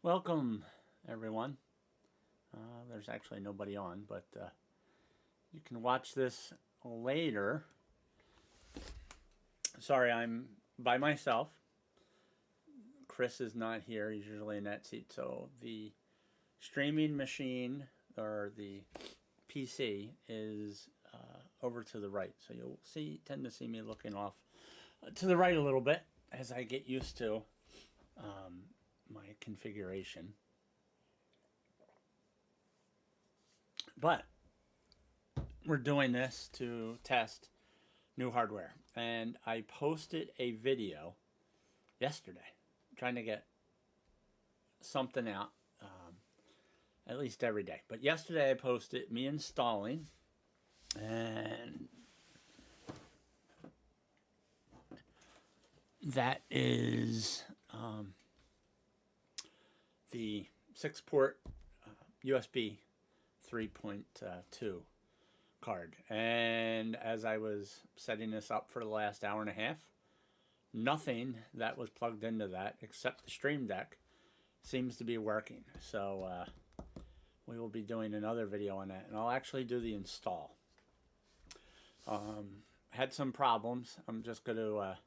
Welcome, everyone. There's actually nobody on, but you can watch this later. Sorry, I'm by myself. Chris is not here. He's usually in that seat. So the streaming machine or the PC is over to the right. So you'll tend to see me looking off to the right a little bit as I get used to my configuration. But we're doing this to test new hardware. And I posted a video yesterday trying to get something out at least every day. But yesterday I posted me installing, and that is the 6-port USB 3.2 card. And as I was setting this up for the last hour and a half, nothing that was plugged into that except the Stream Deck seems to be working. So we will be doing another video on that, and I'll actually do the install. Had some problems. I'm just going to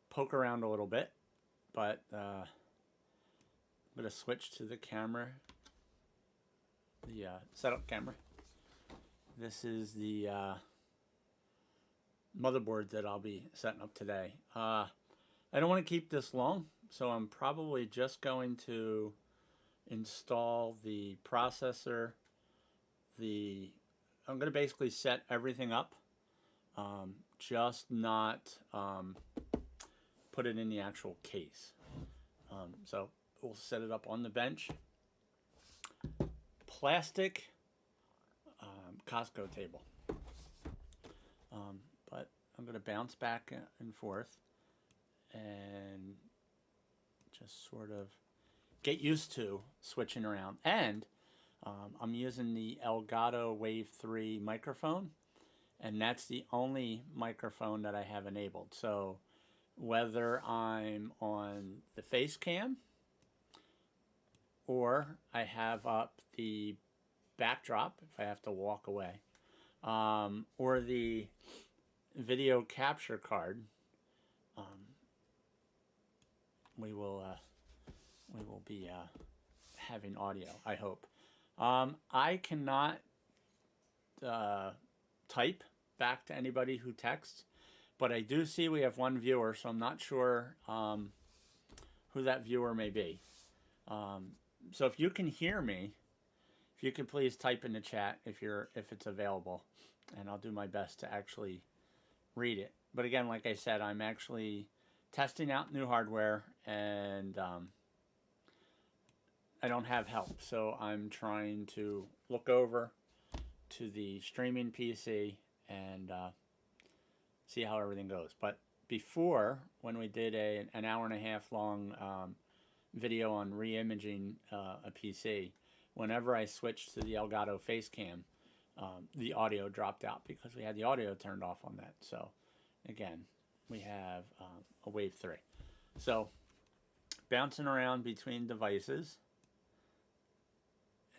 poke around a little bit, but I'm going to switch to the camera, the setup camera. This is the motherboard that I'll be setting up today. I don't want to keep this long, so I'm probably just going to install the processor. I'm going to basically set everything up, just not put it in the actual case. So we'll set it up on the bench. Plastic Costco table. But I'm going to bounce back and forth and just sort of get used to switching around. And I'm using the Elgato Wave 3 microphone, and that's the only microphone that I have enabled. So whether I'm on the face cam or I have up the backdrop if I have to walk away, or the video capture card, we will be having audio, I hope. I cannot type back to anybody who texts, but I do see we have one viewer, so I'm not sure who that viewer may be. So if you can hear me, if you could please type in the chat if it's available, and I'll do my best to actually read it. But again, like I said, I'm actually testing out new hardware, and I don't have help, so I'm trying to look over to the streaming PC and see how everything goes. But before, when we did an hour and a half long video on re-imaging a PC, whenever I switched to the Elgato Facecam, the audio dropped out because we had the audio turned off on that. So again, we have a Wave 3. So bouncing around between devices,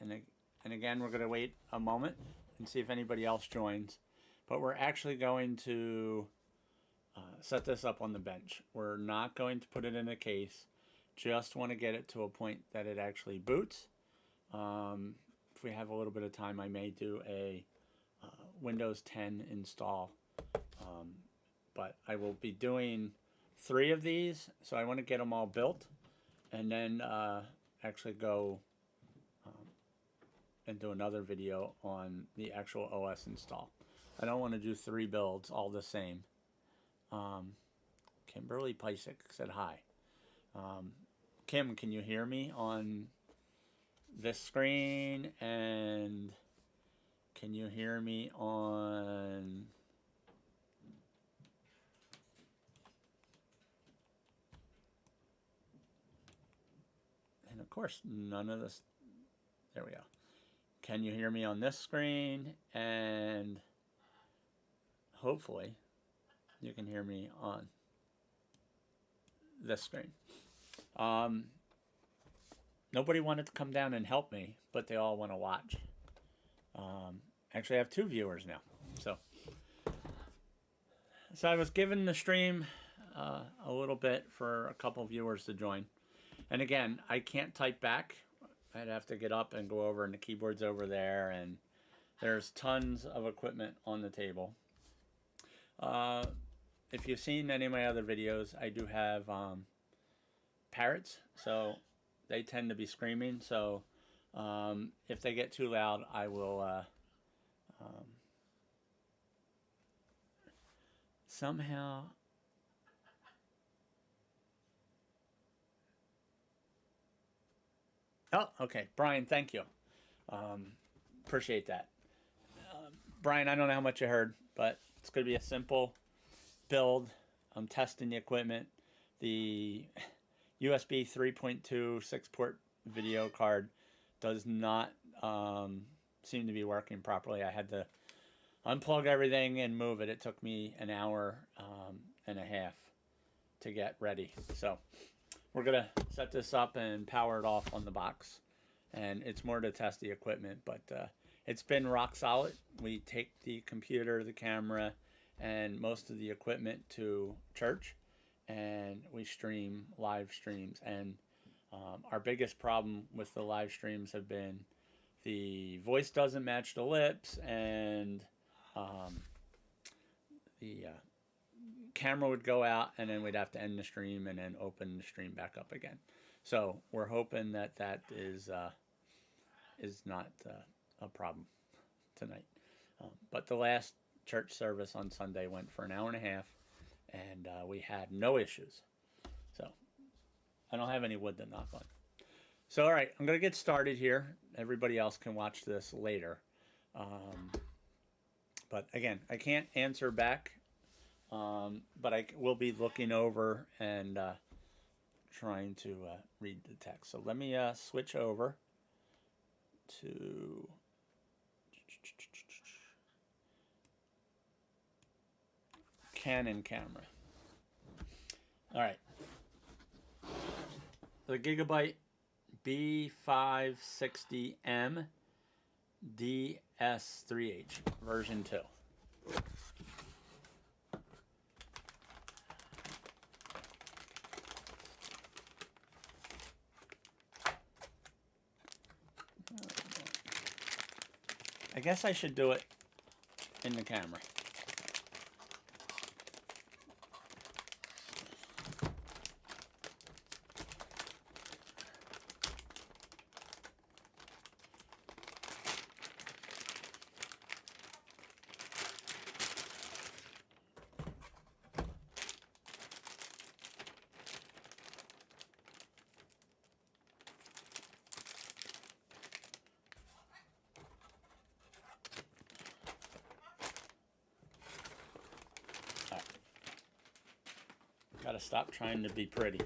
and again, we're going to wait a moment and see if anybody else joins. But we're actually going to set this up on the bench. We're not going to put it in a case. Just want to get it to a point that it actually boots. If we have a little bit of time, I may do a Windows 10 install. But I will be doing 3 of these, so I want to get them all built, and then actually go and do another video on the actual OS install. I don't want to do 3 builds all the same. Kimberly Pysick said hi. Kim, can you hear me on this screen? And can you hear me on... And of course, none of this... There we go. Can you hear me on this screen? And hopefully you can hear me on this screen. nobody wanted to come down and help me, but they all want to watch. Actually, I have 2 viewers now. So I was given the stream a little bit for a couple viewers to join. And again, I can't type back. I'd have to get up and go over, and the keyboard's over there, and there's tons of equipment on the table. If you've seen any of my other videos, I do have parrots, so they tend to be screaming. So if they get too loud, I will somehow... Oh, okay. Brian, thank you. Appreciate that. Brian, I don't know how much you heard, but it's going to be a simple build. I'm testing the equipment. The USB 3.2 6-port video card does not seem to be working properly. I had to unplug everything and move it. It took me an hour and a half to get ready. So we're going to set this up and power it off on the box. And it's more to test the equipment, but it's been rock solid. We take the computer, the camera, and most of the equipment to church, and we stream live streams. And our biggest problem with the live streams have been the voice doesn't match the lips, and the camera would go out, and then we'd have to end the stream and then open the stream back up again. So we're hoping that that is not a problem tonight. But the last church service on Sunday went for an hour and a half, and we had no issues. So I don't have any wood to knock on. So all right, I'm going to get started here. Everybody else can watch this later. But again, I can't answer back, but I will be looking over and trying to read the text. So let me switch over to Canon camera. All right. The Gigabyte B560M DS3H version 2. I guess I should do it in the camera. Gotta stop trying to be pretty.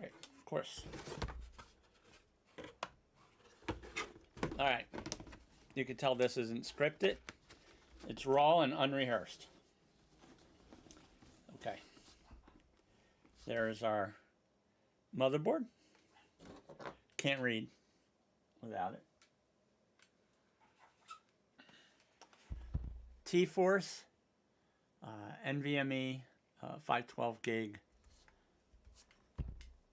Right, of course. All right. You can tell this isn't scripted. It's raw and unrehearsed. Okay. There's our motherboard. Can't read without it. T-Force, NVMe 512 gig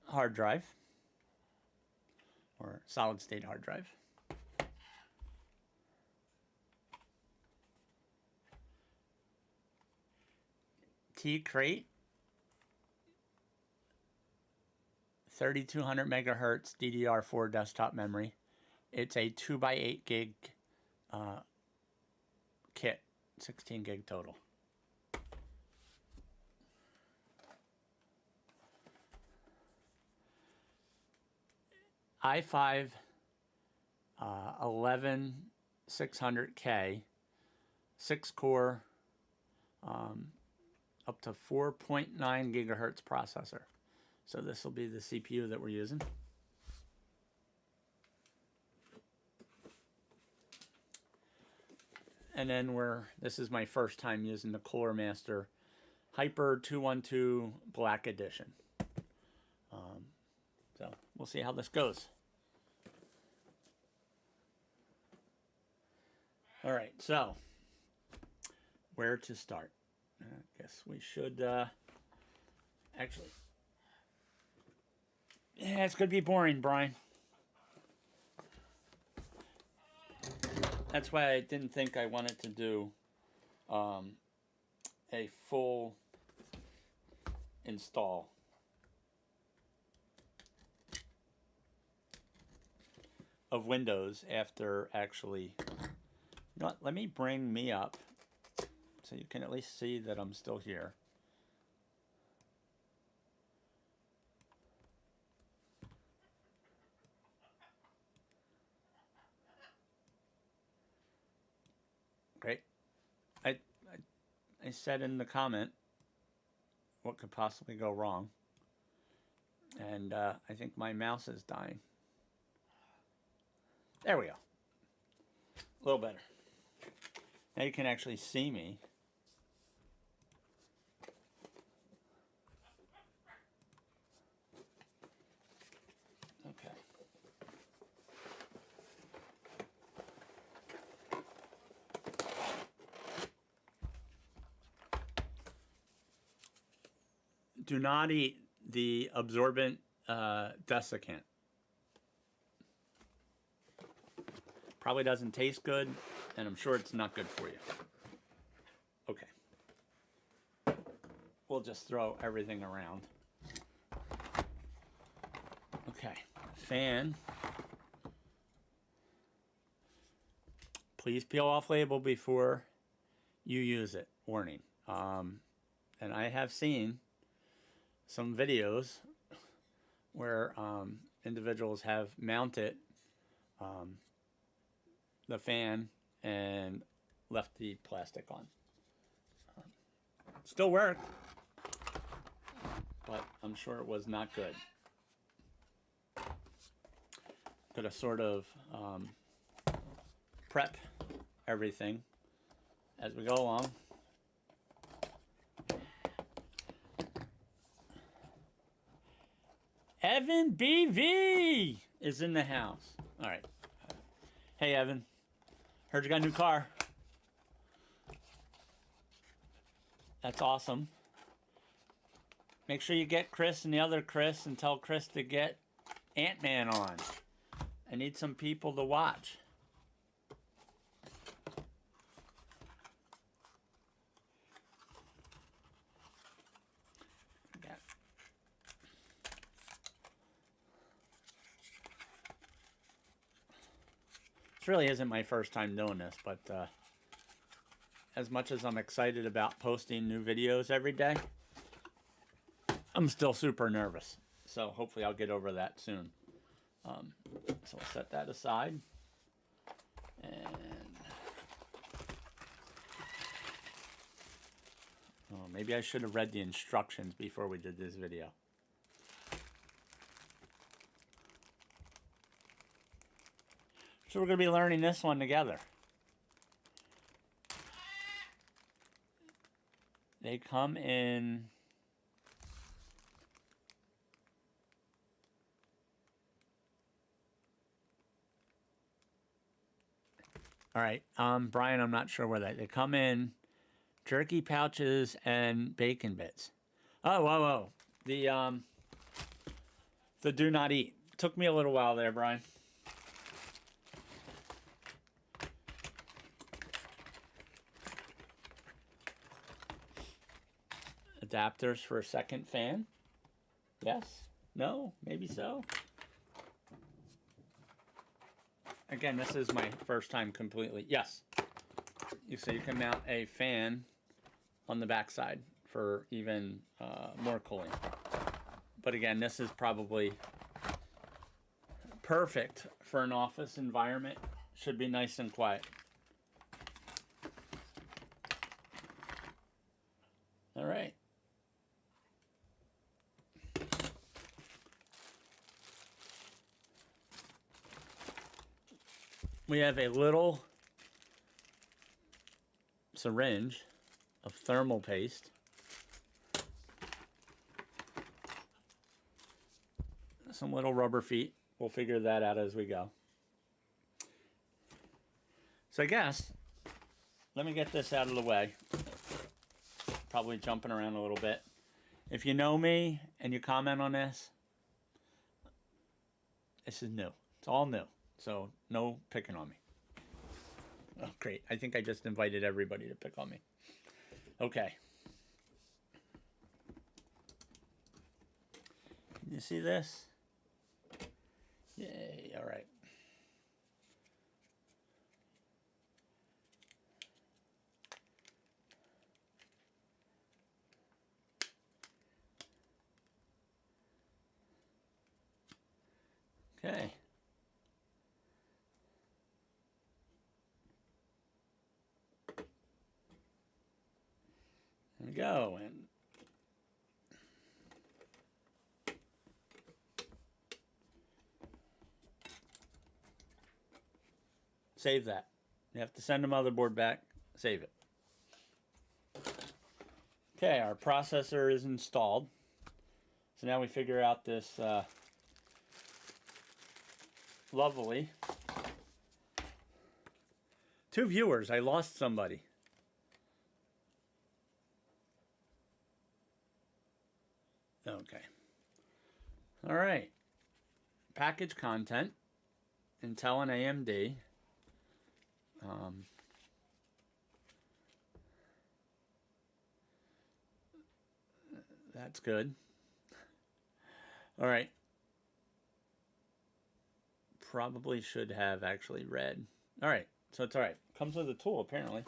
hard drive, or solid state hard drive. T-Crate, 3200 megahertz DDR4 desktop memory. It's a 2x8 gig kit. 16 gig total. i5 11600K 6-core up to 4.9 gigahertz processor. So this will be the CPU that we're using. And then this is my first time using the Cooler Master Hyper 212 Black Edition. So we'll see how this goes. All right, so where to start? I guess we should actually. Yeah, it's going to be boring, Brian. That's why I didn't think I wanted to do a full install. Of Windows after actually. You know what? Let me bring me up so you can at least see that I'm still here. Great. I said in the comment what could possibly go wrong. And I think my mouse is dying. There we go. A little better. Now you can actually see me. Okay. Do not eat the absorbent desiccant. Probably doesn't taste good, and I'm sure it's not good for you. Okay. We'll just throw everything around. Okay. Fan. Please peel off label before you use it. Warning. And I have seen some videos where individuals have mounted the fan and left the plastic on. Still worked, but I'm sure it was not good. Gotta sort of prep everything as we go along. Evan BV is in the house. All right. Hey, Evan. Heard you got a new car. That's awesome. Make sure you get Chris and the other Chris and tell Chris to get Ant-Man on. I need some people to watch. This really isn't my first time doing this, but as much as I'm excited about posting new videos every day, I'm still super nervous. So hopefully I'll get over that soon. So we'll set that aside. And maybe I should have read the instructions before we did this video. So we're going to be learning this one together. They come in all right, Brian, I'm not sure where they come in jerky pouches and bacon bits. Oh, whoa. The do not eat. Took me a little while there, Brian. Adapters for a second fan. Yes? No? Maybe so? Again, this is my first time completely. Yes. So you can mount a fan on the backside for even more cooling. But again, this is probably perfect for an office environment. Should be nice and quiet. All right. We have a little syringe of thermal paste. some little rubber feet. We'll figure that out as we go. So I guess, let me get this out of the way. Probably jumping around a little bit. If you know me and you comment on this, this is new. It's all new. So no picking on me. Oh, great. I think I just invited everybody to pick on me. Okay. Can you see this? Yay. All right. Okay. There we go. And save that. You have to send the motherboard back. Save it. Okay, our processor is installed. So now we figure out this lovely. 2 viewers. I lost somebody. Okay. All right. Package content. Intel and AMD. That's good. All right. Probably should have actually read. All right. So it's all right. Comes with a tool, apparently.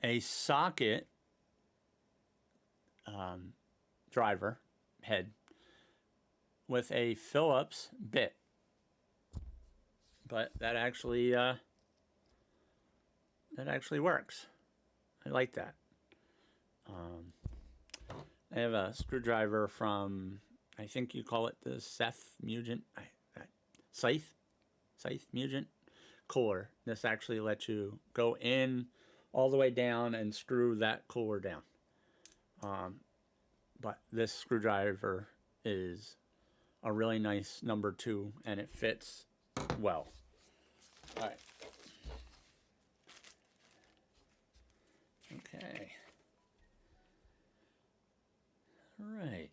A socket driver head with a Phillips bit, but that actually works. I like that. I have a screwdriver from, I think you call it the Scythe Mugent cooler. This actually lets you go in all the way down and screw that cooler down. But this screwdriver is a really nice number 2 and it fits well. All right. Okay. All right.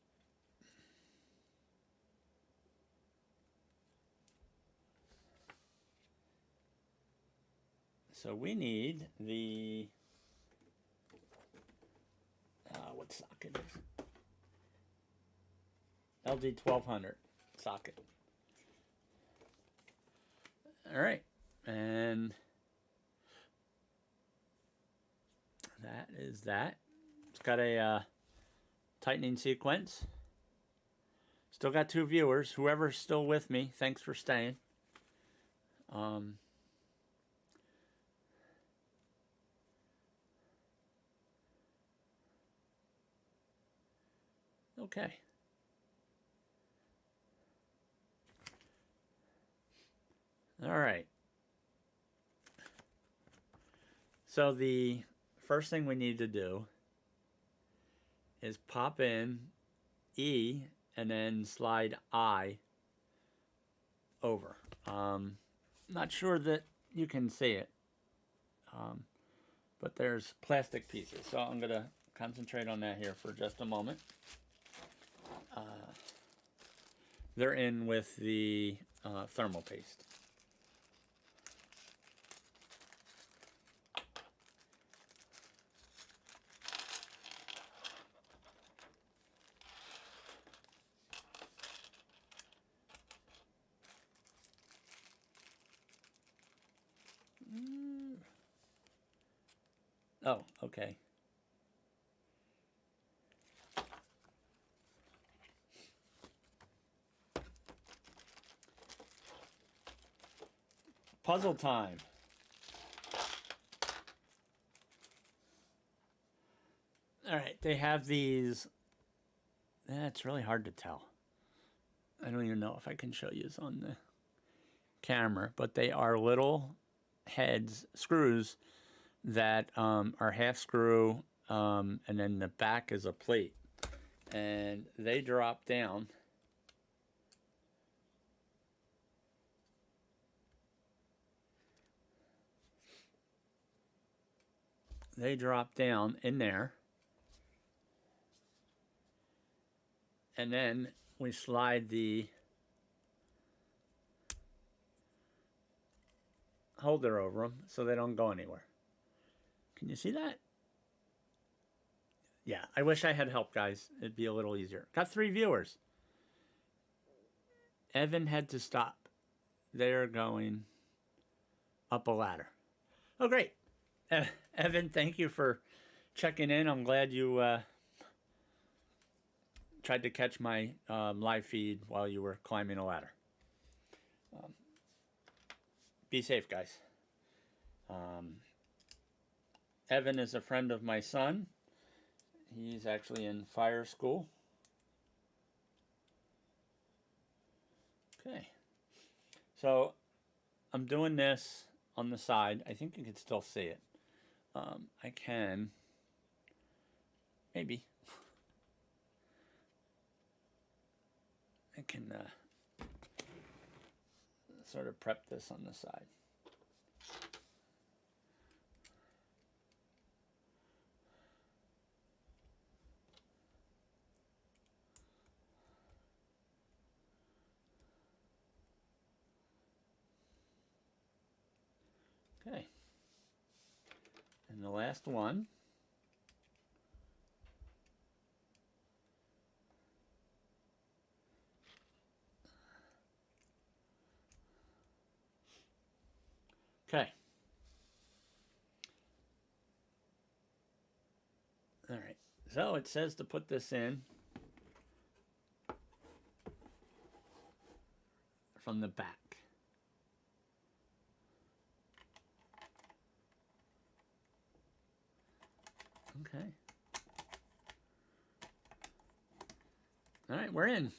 So we need the, what socket is it? LG 1200 socket. All right. And that is that. It's got a tightening sequence. Still got 2 viewers. Whoever's still with me, thanks for staying. Okay. All right. So the first thing we need to do is pop in E and then slide I over. Not sure that you can see it, but there's plastic pieces. So I'm going to concentrate on that here for just a moment. They're in with the thermal paste. Oh, okay. Puzzle time. All right, they have these. It's really hard to tell. I don't even know if I can show you this on the camera, but they are little heads, screws that are half screw, and then the back is a plate. And they drop down. They drop down in there. And then we slide the holder over them so they don't go anywhere. Can you see that? Yeah, I wish I had help, guys. It'd be a little easier. Got 3 viewers. Evan had to stop. They're going up a ladder. Oh, great. Evan, thank you for checking in. I'm glad you tried to catch my live feed while you were climbing a ladder. Be safe, guys. Evan is a friend of my son. He's actually in fire school. Okay. So I'm doing this on the side. I think you can still see it. I can. Maybe. I can sort of prep this on the side. Okay. And the last one. Okay. All right. So it says to put this in from the back. Okay. All right, we're in.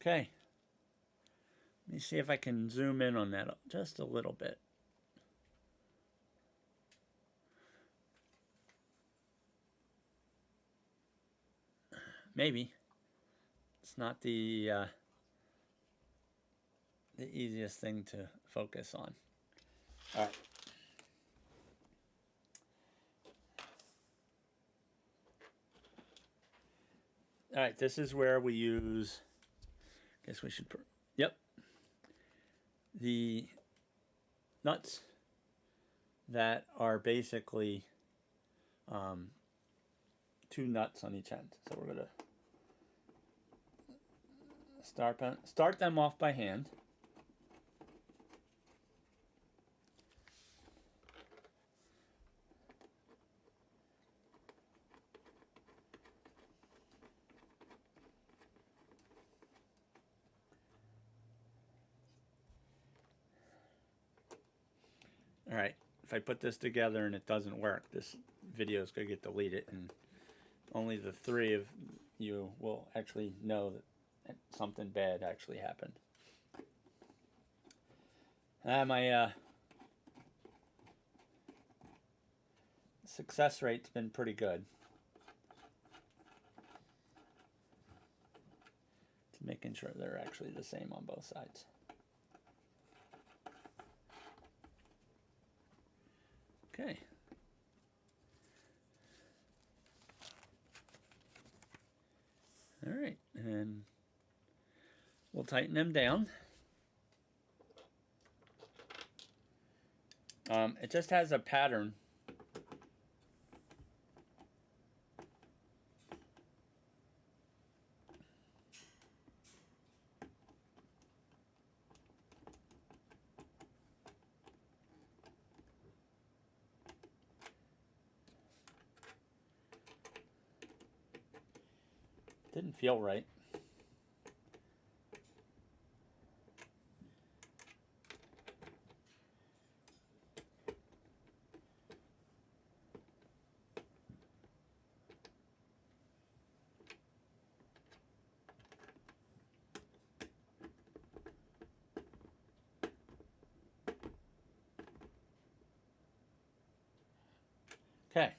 Okay. Let me see if I can zoom in on that just a little bit. Maybe. It's not the easiest thing to focus on. All right. All right, this is where we use, guess we should, yep, the nuts that are basically 2 nuts on each end. So we're going to start them off by hand. All right, if I put this together and it doesn't work, this video is going to get deleted, and only the 3 of you will actually know that something bad actually happened. My success rate's been pretty good. It's making sure they're actually the same on both sides. Okay. All right, and we'll tighten them down. It just has a pattern. Didn't feel right. Okay.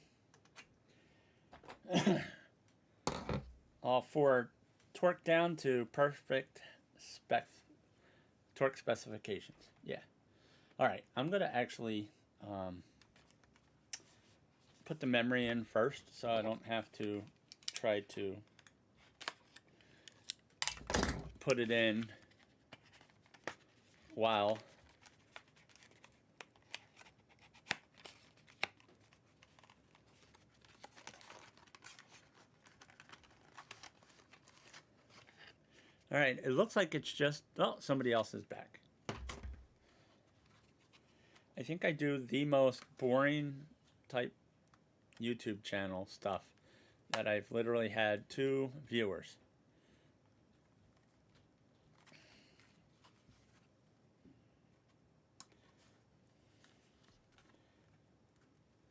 All four torque down to perfect torque specifications. Yeah. All right. I'm going to actually put the memory in first so I don't have to try to put it in while all right, it looks like it's just, oh, somebody else is back. I think I do the most boring type YouTube channel stuff that I've literally had 2 viewers.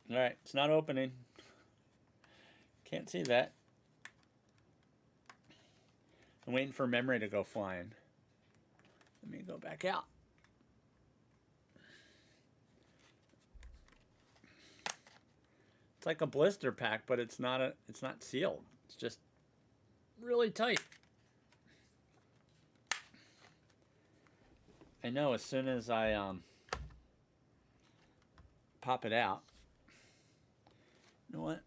All right, it's not opening. Can't see that. I'm waiting for memory to go flying. Let me go back out. It's like a blister pack, but it's not sealed. It's just really tight. I know as soon as I pop it out. You know what?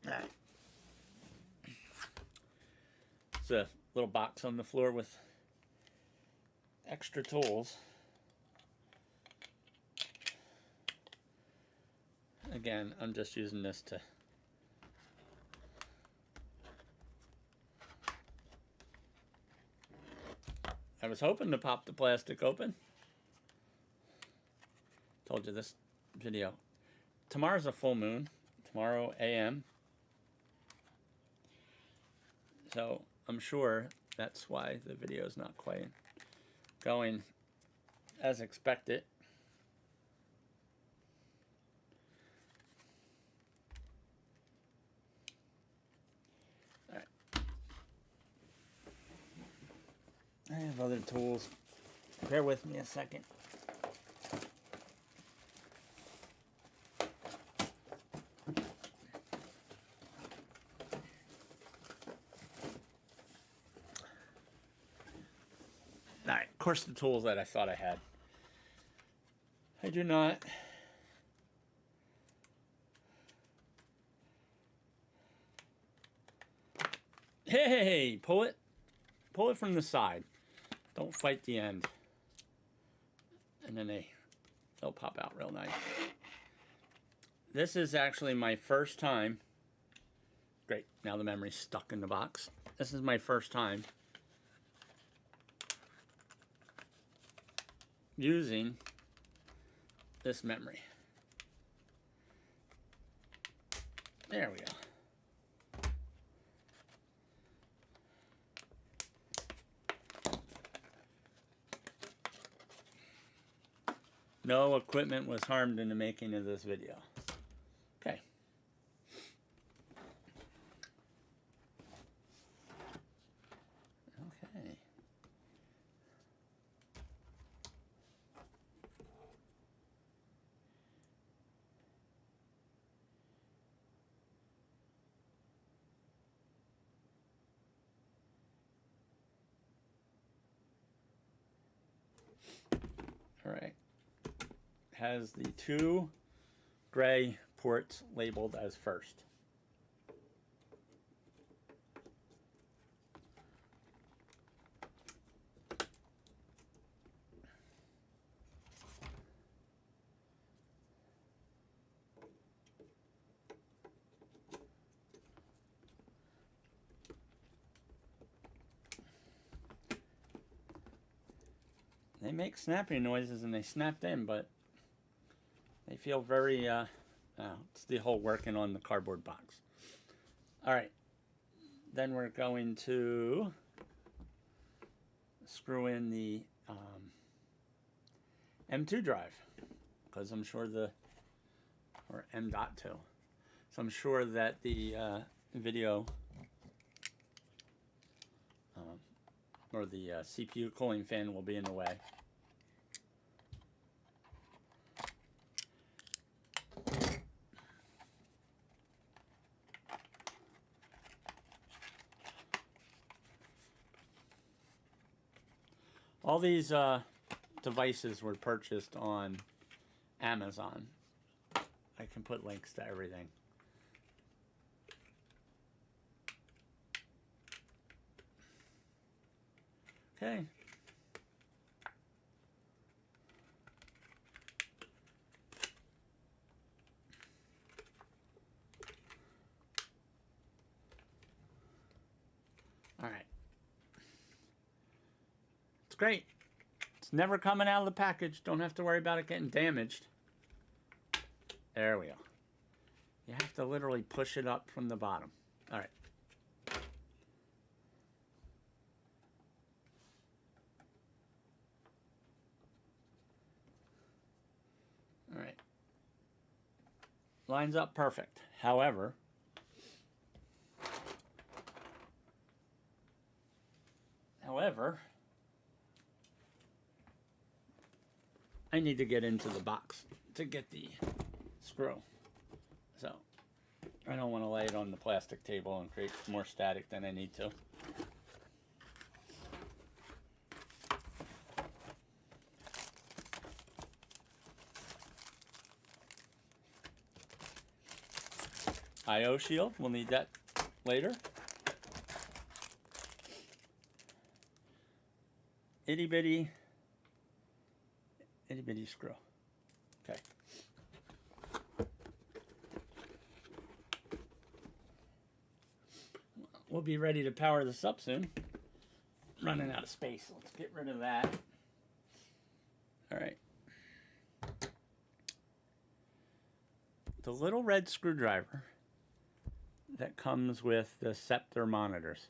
All right. It's a little box on the floor with extra tools. Again, I'm just using this to I was hoping to pop the plastic open. Told you this video. Tomorrow's a full moon. Tomorrow AM. So I'm sure that's why the video is not quite going as expected. All right. I have other tools. Bear with me a second. Alright, of course the tools that I thought I had. I do not. Hey, pull it. Pull it from the side. Don't fight the end. And then they'll pop out real nice. This is actually my first time. Great, now the memory's stuck in the box. This is my first time using this memory. There we go. No equipment was harmed in the making of this video. Okay. Okay. All right. Has the 2 gray ports labeled as first. They make snapping noises and they snapped in, but they feel very, it's the whole working on the cardboard box. All right, then we're going to screw in the M2 drive, because I'm sure or M.2. So I'm sure that the video or the CPU cooling fan will be in the way. All these devices were purchased on Amazon. I can put links to everything. Okay. All right. It's great. It's never coming out of the package. Don't have to worry about it getting damaged. There we go. You have to literally push it up from the bottom. All right. All right. Lines up perfect. However, I need to get into the box to get the screw. So I don't want to lay it on the plastic table and create more static than I need to. I/O shield, we'll need that later. Itty bitty screw. Okay. We'll be ready to power this up soon. Running out of space. Let's get rid of that. All right. The little red screwdriver that comes with the Scepter monitors.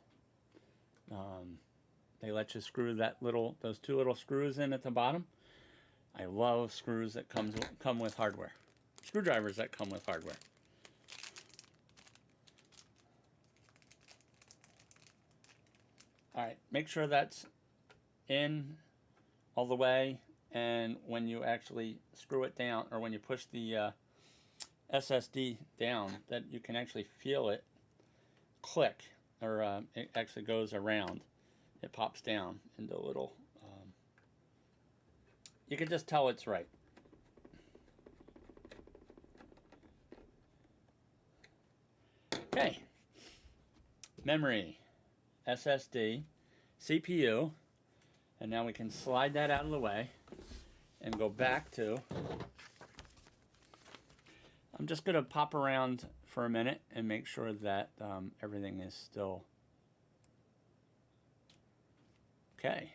They let you screw those two little screws in at the bottom. I love screws that come with hardware. Screwdrivers that come with hardware. All right, make sure that's in all the way, and when you actually screw it down, or when you push the SSD down, that you can actually feel it click, or it actually goes around. It pops down into a little, you can just tell it's right. Okay, memory, SSD, CPU, and now we can slide that out of the way and go back to, I'm just going to pop around for a minute and make sure that everything is still okay.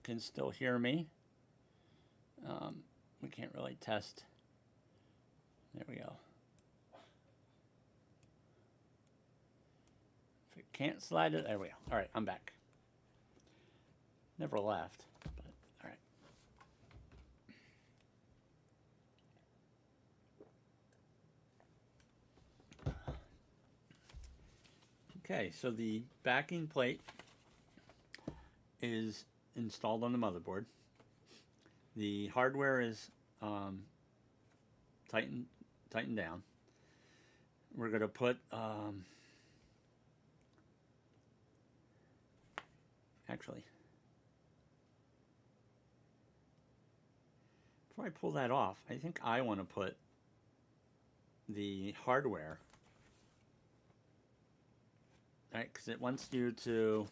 Can still hear me. We can't really test. There we go. If it can't slide it, there we go. All right, I'm back. Never left, but all right. Okay, so the backing plate is installed on the motherboard. The hardware is tightened down. We're going to put actually, before I pull that off, I think I want to put the hardware, right, because it wants you to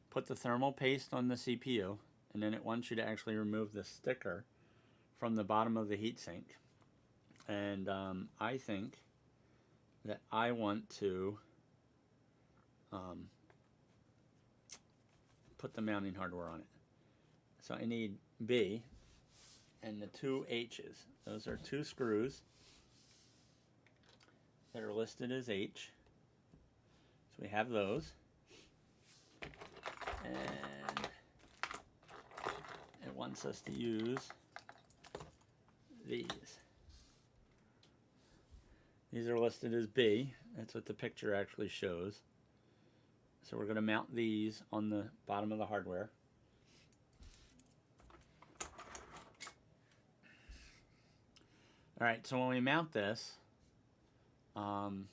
put the thermal paste on the CPU, and then it wants you to actually remove the sticker from the bottom of the heatsink. And I think that I want to put the mounting hardware on it. So I need B and the two H's. Those are two screws that are listed as H. So we have those. And it wants us to use these. These are listed as B. That's what the picture actually shows. So we're going to mount these on the bottom of the hardware. All right, so when we mount this, the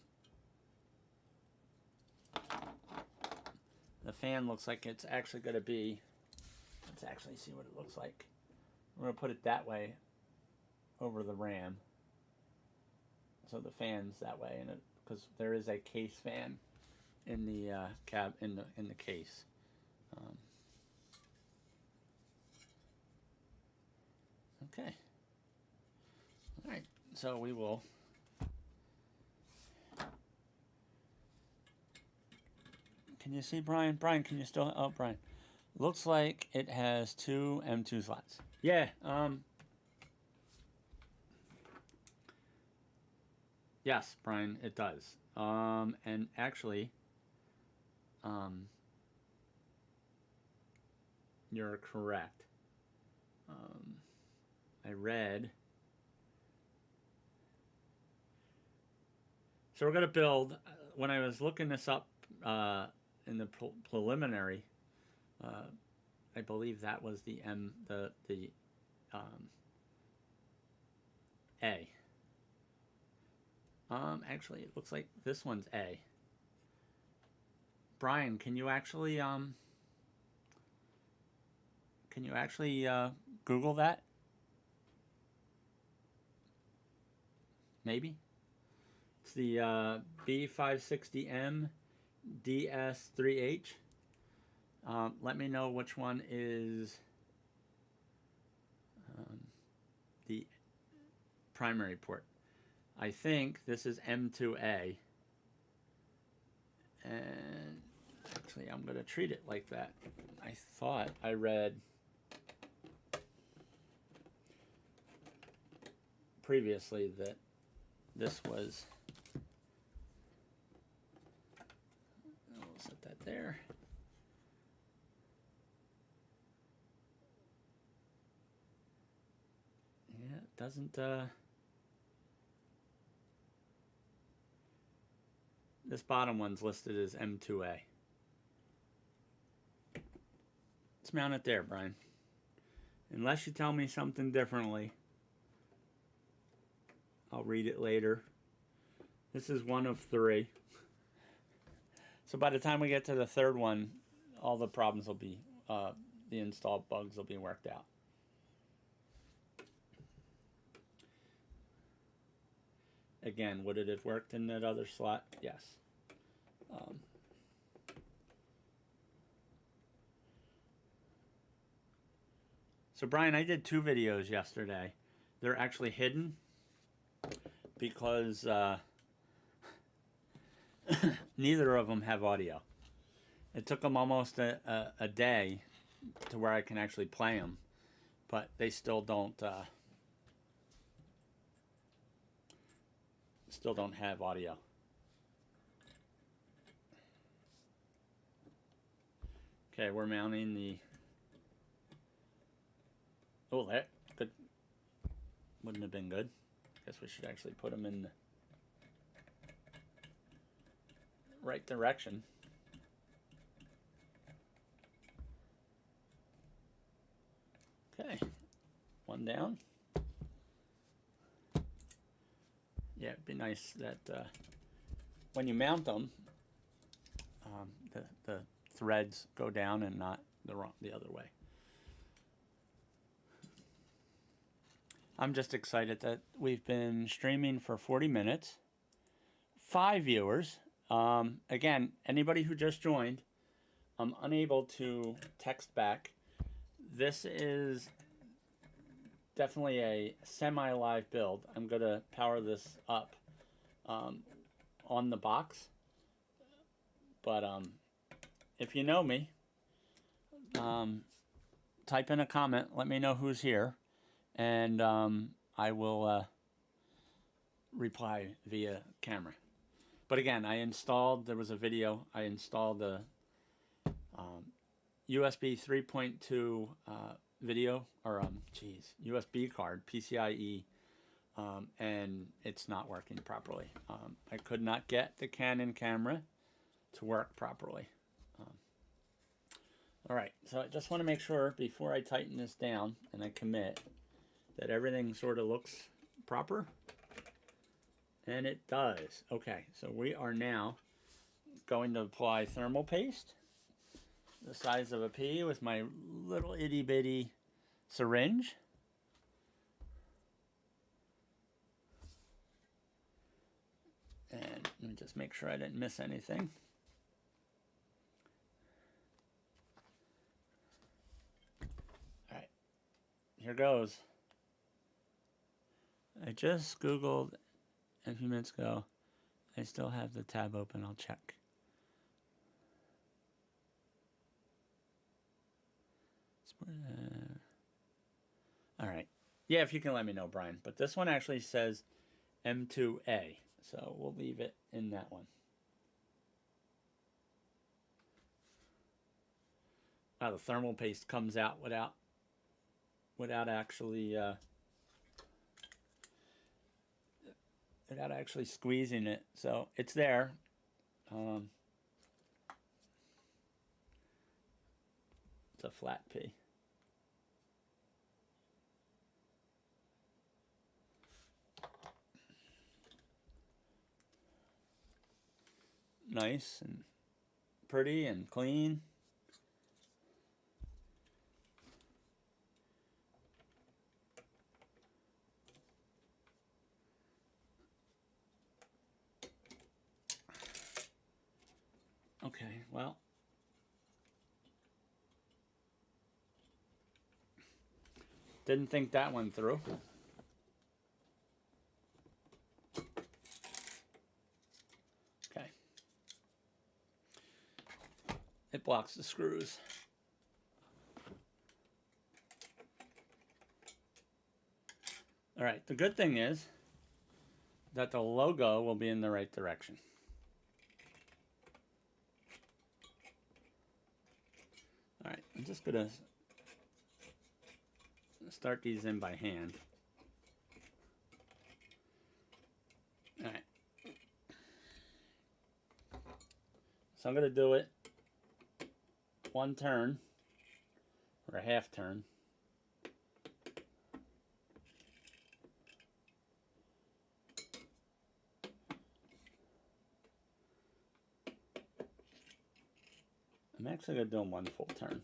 fan looks like it's actually going to be, let's actually see what it looks like. We're going to put it that way over the RAM. So the fan's that way, and because there is a case fan in the in the case. Okay. All right. So we will. Can you see Brian? Brian, can you still? Oh, Brian. Looks like it has two M2 slots. Yeah. Yes, Brian, it does. And actually, you're correct. I read. So we're going to build, when I was looking this up in the preliminary, I believe that was the A. Actually, it looks like this one's A. Brian, can you actually Google that? Maybe. It's the B560M DS3H. Let me know which one is the primary port. I think this is M2A. And actually, I'm going to treat it like that. I thought I read previously that this was, we'll set that there. Yeah, it doesn't, this bottom one's listed as M2A. Let's mount it there, Brian. Unless you tell me something differently, I'll read it later. This is one of 3. So by the time we get to the third one, all the problems will be, the installed bugs will be worked out. Again, would it have worked in that other slot? Yes. So Brian, I did 2 videos yesterday. They're actually hidden because neither of them have audio. It took them almost a day to where I can actually play them, but they still don't have audio. Okay, we're mounting the. Oh, that good. Wouldn't have been good. Guess we should actually put them in the right direction. Okay, one down. Yeah, it'd be nice that when you mount them, the threads go down and not the other way. I'm just excited that we've been streaming for 40 minutes. 5 viewers. Again, anybody who just joined, I'm unable to text back. This is definitely a semi-live build. I'm going to power this up on the box. But if you know me, type in a comment. Let me know who's here. And I will reply via camera. But again, there was a video, I installed the USB 3.2 video, or USB card, PCIe and it's not working properly. I could not get the Canon camera to work properly. All right, so I just want to make sure before I tighten this down and I commit that everything sort of looks proper. And it does. Okay, so we are now going to apply thermal paste the size of a pea with my little itty bitty syringe. And let me just make sure I didn't miss anything. All right, here goes. I just Googled a few minutes ago. I still have the tab open. I'll check. All right. Yeah, if you can let me know, Brian. But this one actually says M2A. So we'll leave it in that one. Now the thermal paste comes out without actually squeezing it. So it's there. It's a flat pea. Nice and pretty and clean. Okay, well, didn't think that one through. Okay. It blocks the screws. All right, the good thing is that the logo will be in the right direction. All right, I'm just gonna start these in by hand. All right. So I'm gonna do it one turn or a half turn. I'm actually gonna do them one full turn.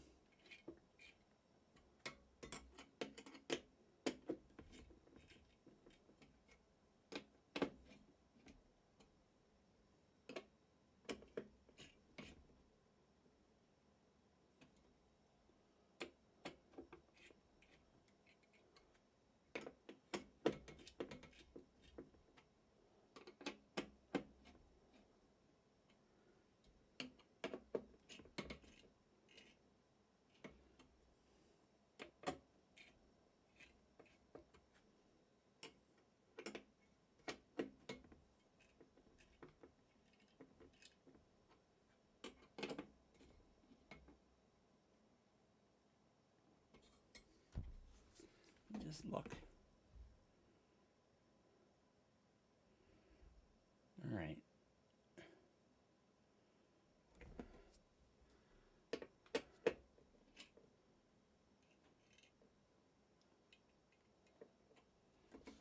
Just look. All right.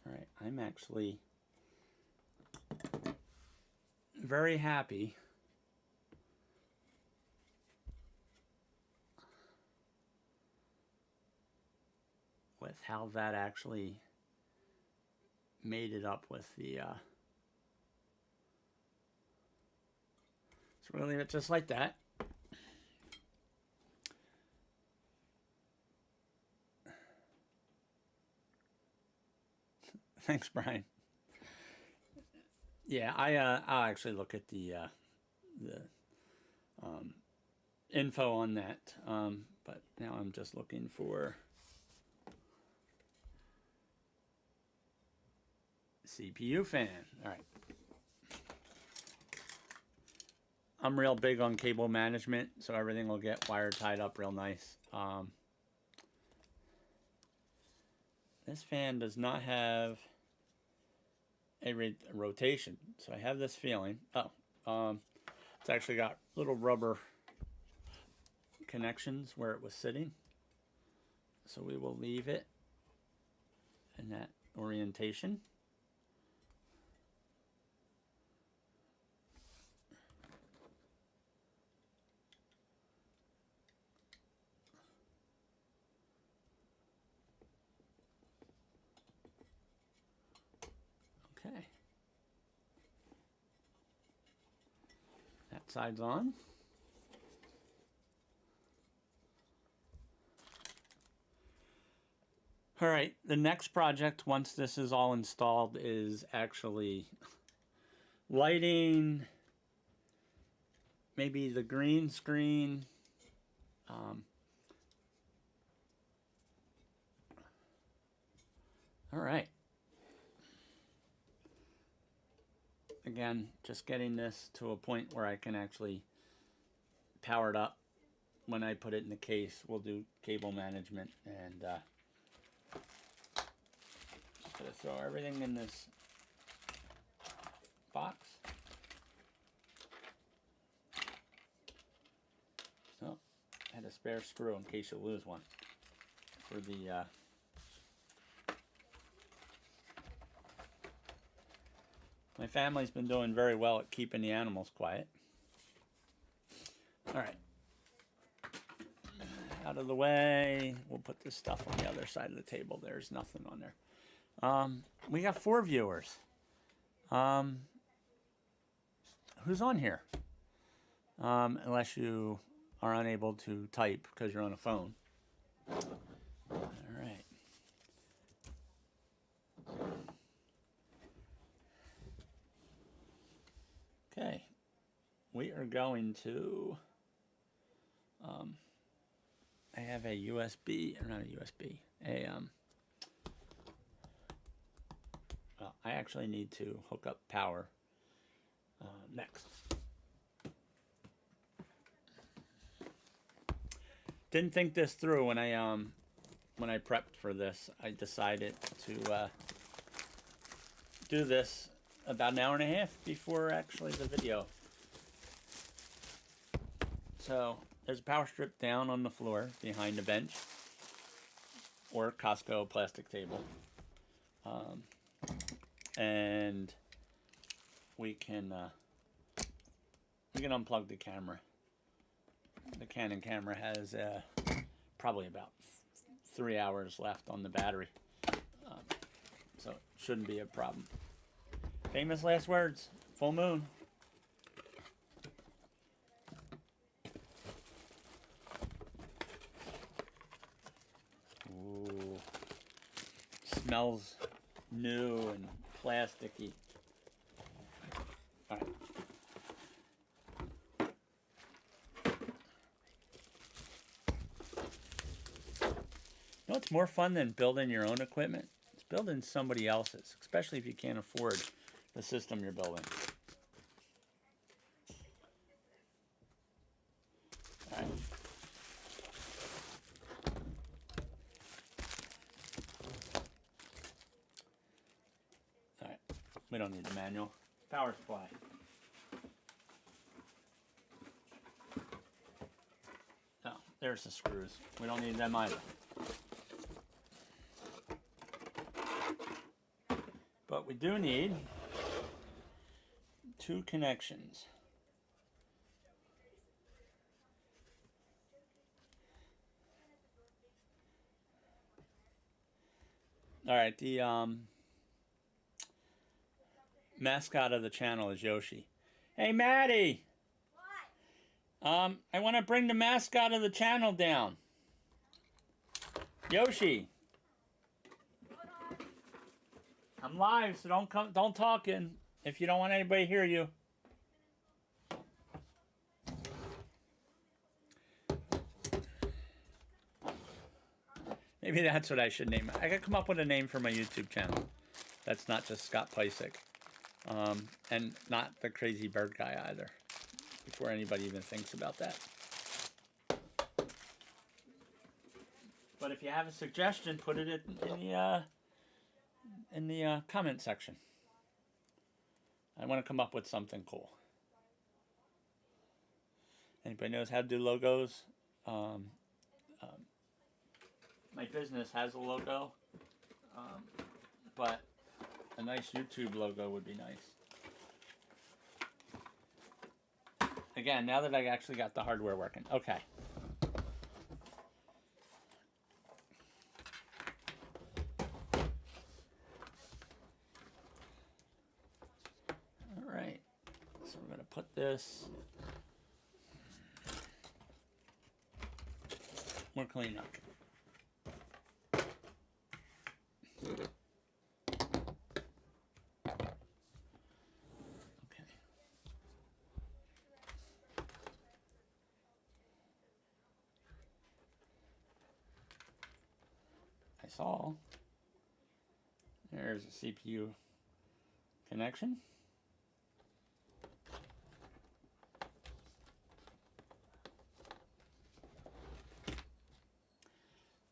All right, I'm actually very happy with how that actually made it up with the so we're gonna leave it just like that. Thanks, Brian. Yeah, I'll actually look at the info on that, but now I'm just looking for CPU fan. All right. I'm real big on cable management, so everything will get wire tied up real nice. This fan does not have a rotation. So I have this feeling. It's actually got little rubber connections where it was sitting. So we will leave it in that orientation. Okay. That side's on. All right, the next project, once this is all installed, is actually lighting, maybe the green screen. All right. Again, just getting this to a point where I can actually power it up. When I put it in the case, we'll do cable management, and just gonna throw everything in this box. So, I had a spare screw in case you lose one for the my family's been doing very well at keeping the animals quiet. All right. Out of the way. We'll put this stuff on the other side of the table. There's nothing on there. We got 4 viewers. Who's on here? Unless you are unable to type because you're on a phone. All right. Okay. We are going to... I have a USB, or not a USB, well, I actually need to hook up power next. Didn't think this through when I prepped for this. I decided to do this about an hour and a half before actually the video. So there's a power strip down on the floor behind the bench, or Costco plastic table, and we can unplug the camera. The Canon camera has probably about 3 hours left on the battery, so it shouldn't be a problem. Famous last words: full moon. Ooh, smells new and plasticky. All right. You know what's more fun than building your own equipment? It's building somebody else's, especially if you can't afford the system you're building. All right. All right. We don't need the manual. Power supply. Oh, there's the screws. We don't need them either. But we do need 2 connections. All right, the mascot of the channel is Yoshi. Hey, Maddie. What? I want to bring the mascot of the channel down. Yoshi. I'm live, so don't talk in if you don't want anybody to hear you. Maybe that's what I should name it. I gotta come up with a name for my YouTube channel. That's not just Scott Pysick. And not the crazy bird guy either. Before anybody even thinks about that. But if you have a suggestion, put it in the comment section. I want to come up with something cool. Anybody knows how to do logos? Um, my business has a logo, but a nice YouTube logo would be nice. Again, now that I actually got the hardware working. Okay. All right. So we're going to put this. More cleanup. Saw. There's a CPU connection.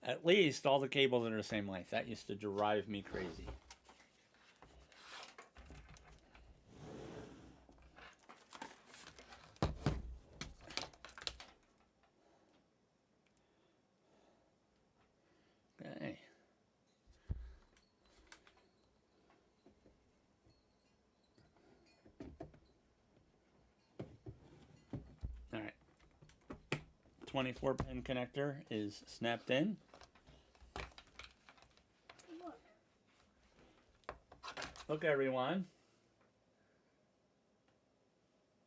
At least all the cables are the same length. That used to drive me crazy. Okay. All right. 24-pin connector is snapped in. Look, everyone.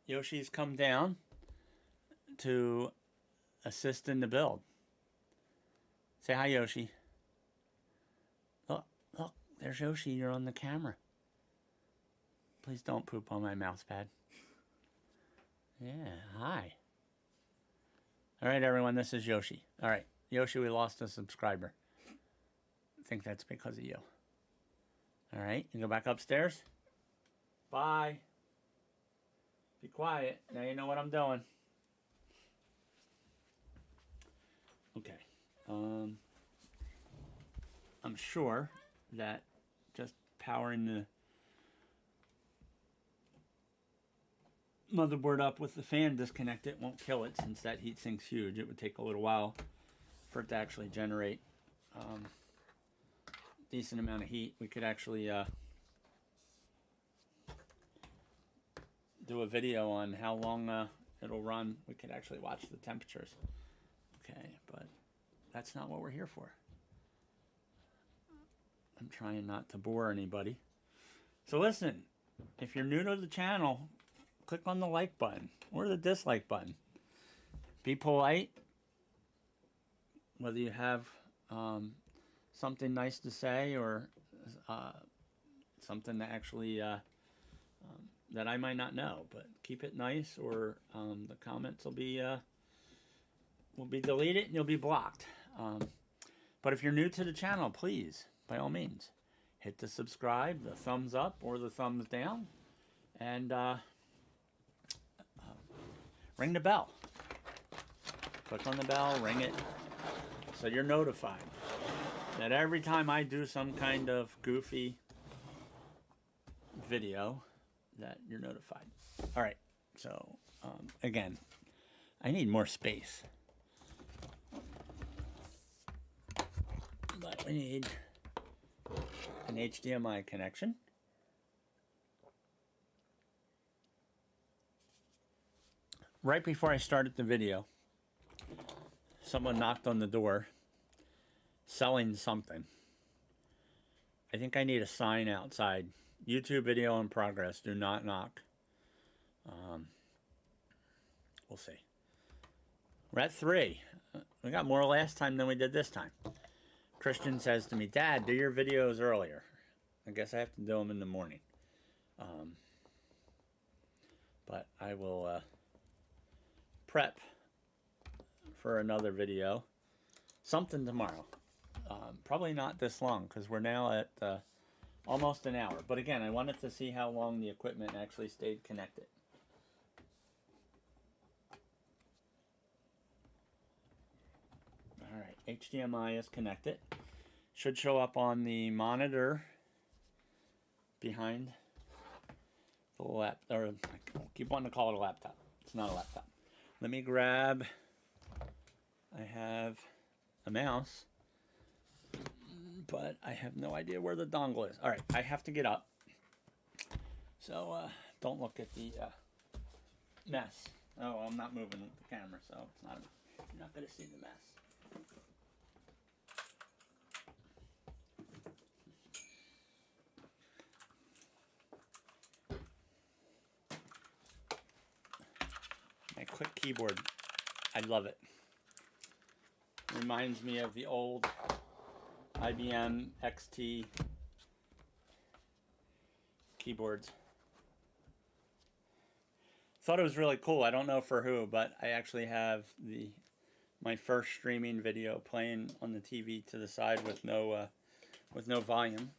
Yoshi's come down to assist in the build. Say hi, Yoshi. Look, there's Yoshi. You're on the camera. Please don't poop on my mouse pad. Yeah, hi. All right, everyone, this is Yoshi. All right, Yoshi, we lost a subscriber. I think that's because of you. All right, you go back upstairs. Bye. Be quiet. Now you know what I'm doing. Okay. I'm sure that just powering the motherboard up with the fan disconnected won't kill it, since that heat sink's huge. It would take a little while for it to actually generate decent amount of heat. We could actually do a video on how long it'll run. We could actually watch the temperatures. Okay, but that's not what we're here for. I'm trying not to bore anybody. So listen, if you're new to the channel, click on the like button or the dislike button. Be polite. Whether you have something nice to say or something that actually that I might not know, but keep it nice, or the comments will be deleted and you'll be blocked. But if you're new to the channel, please, by all means, hit the subscribe, the thumbs up or the thumbs down, and ring the bell. Click on the bell, ring it, so you're notified that every time I do some kind of goofy video, that you're notified. All right, so again, I need more space, but we need an HDMI connection. Right before I started the video, someone knocked on the door selling something. I think I need a sign outside. YouTube video in progress. Do not knock. We'll see. We're at 3. We got more last time than we did this time. Christian says to me, Dad, do your videos earlier. I guess I have to do them in the morning. But I will prep for another video. Something tomorrow. Probably not this long, because we're now at almost an hour. But again, I wanted to see how long the equipment actually stayed connected. Alright, HDMI is connected. Should show up on the monitor behind the or I keep wanting to call it a laptop. It's not a laptop. Let me grab, I have a mouse, but I have no idea where the dongle is. All right, I have to get up. So don't look at the mess. Oh, I'm not moving the camera, so it's not. You're not going to see the mess. My quick keyboard, I love it. Reminds me of the old IBM XT keyboards. Thought it was really cool. I don't know for who, but I actually have my first streaming video playing on the TV to the side with no volume.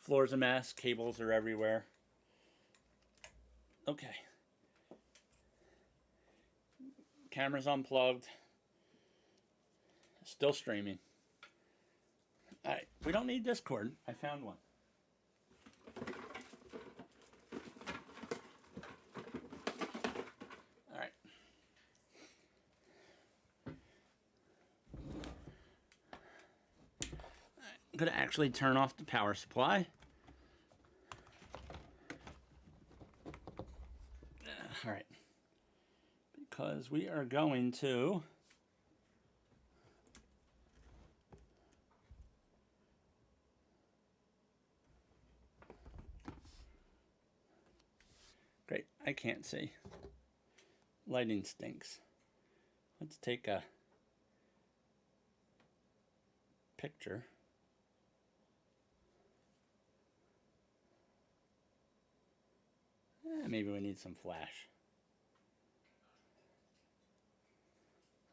Floor's a mess. Cables are everywhere. Okay. Camera's unplugged. Still streaming. All right. We don't need this cord. I found one. I'm going to actually turn off the power supply. All right. Because we are going to great, I can't see. Lighting stinks. Let's take a picture. Maybe we need some flash.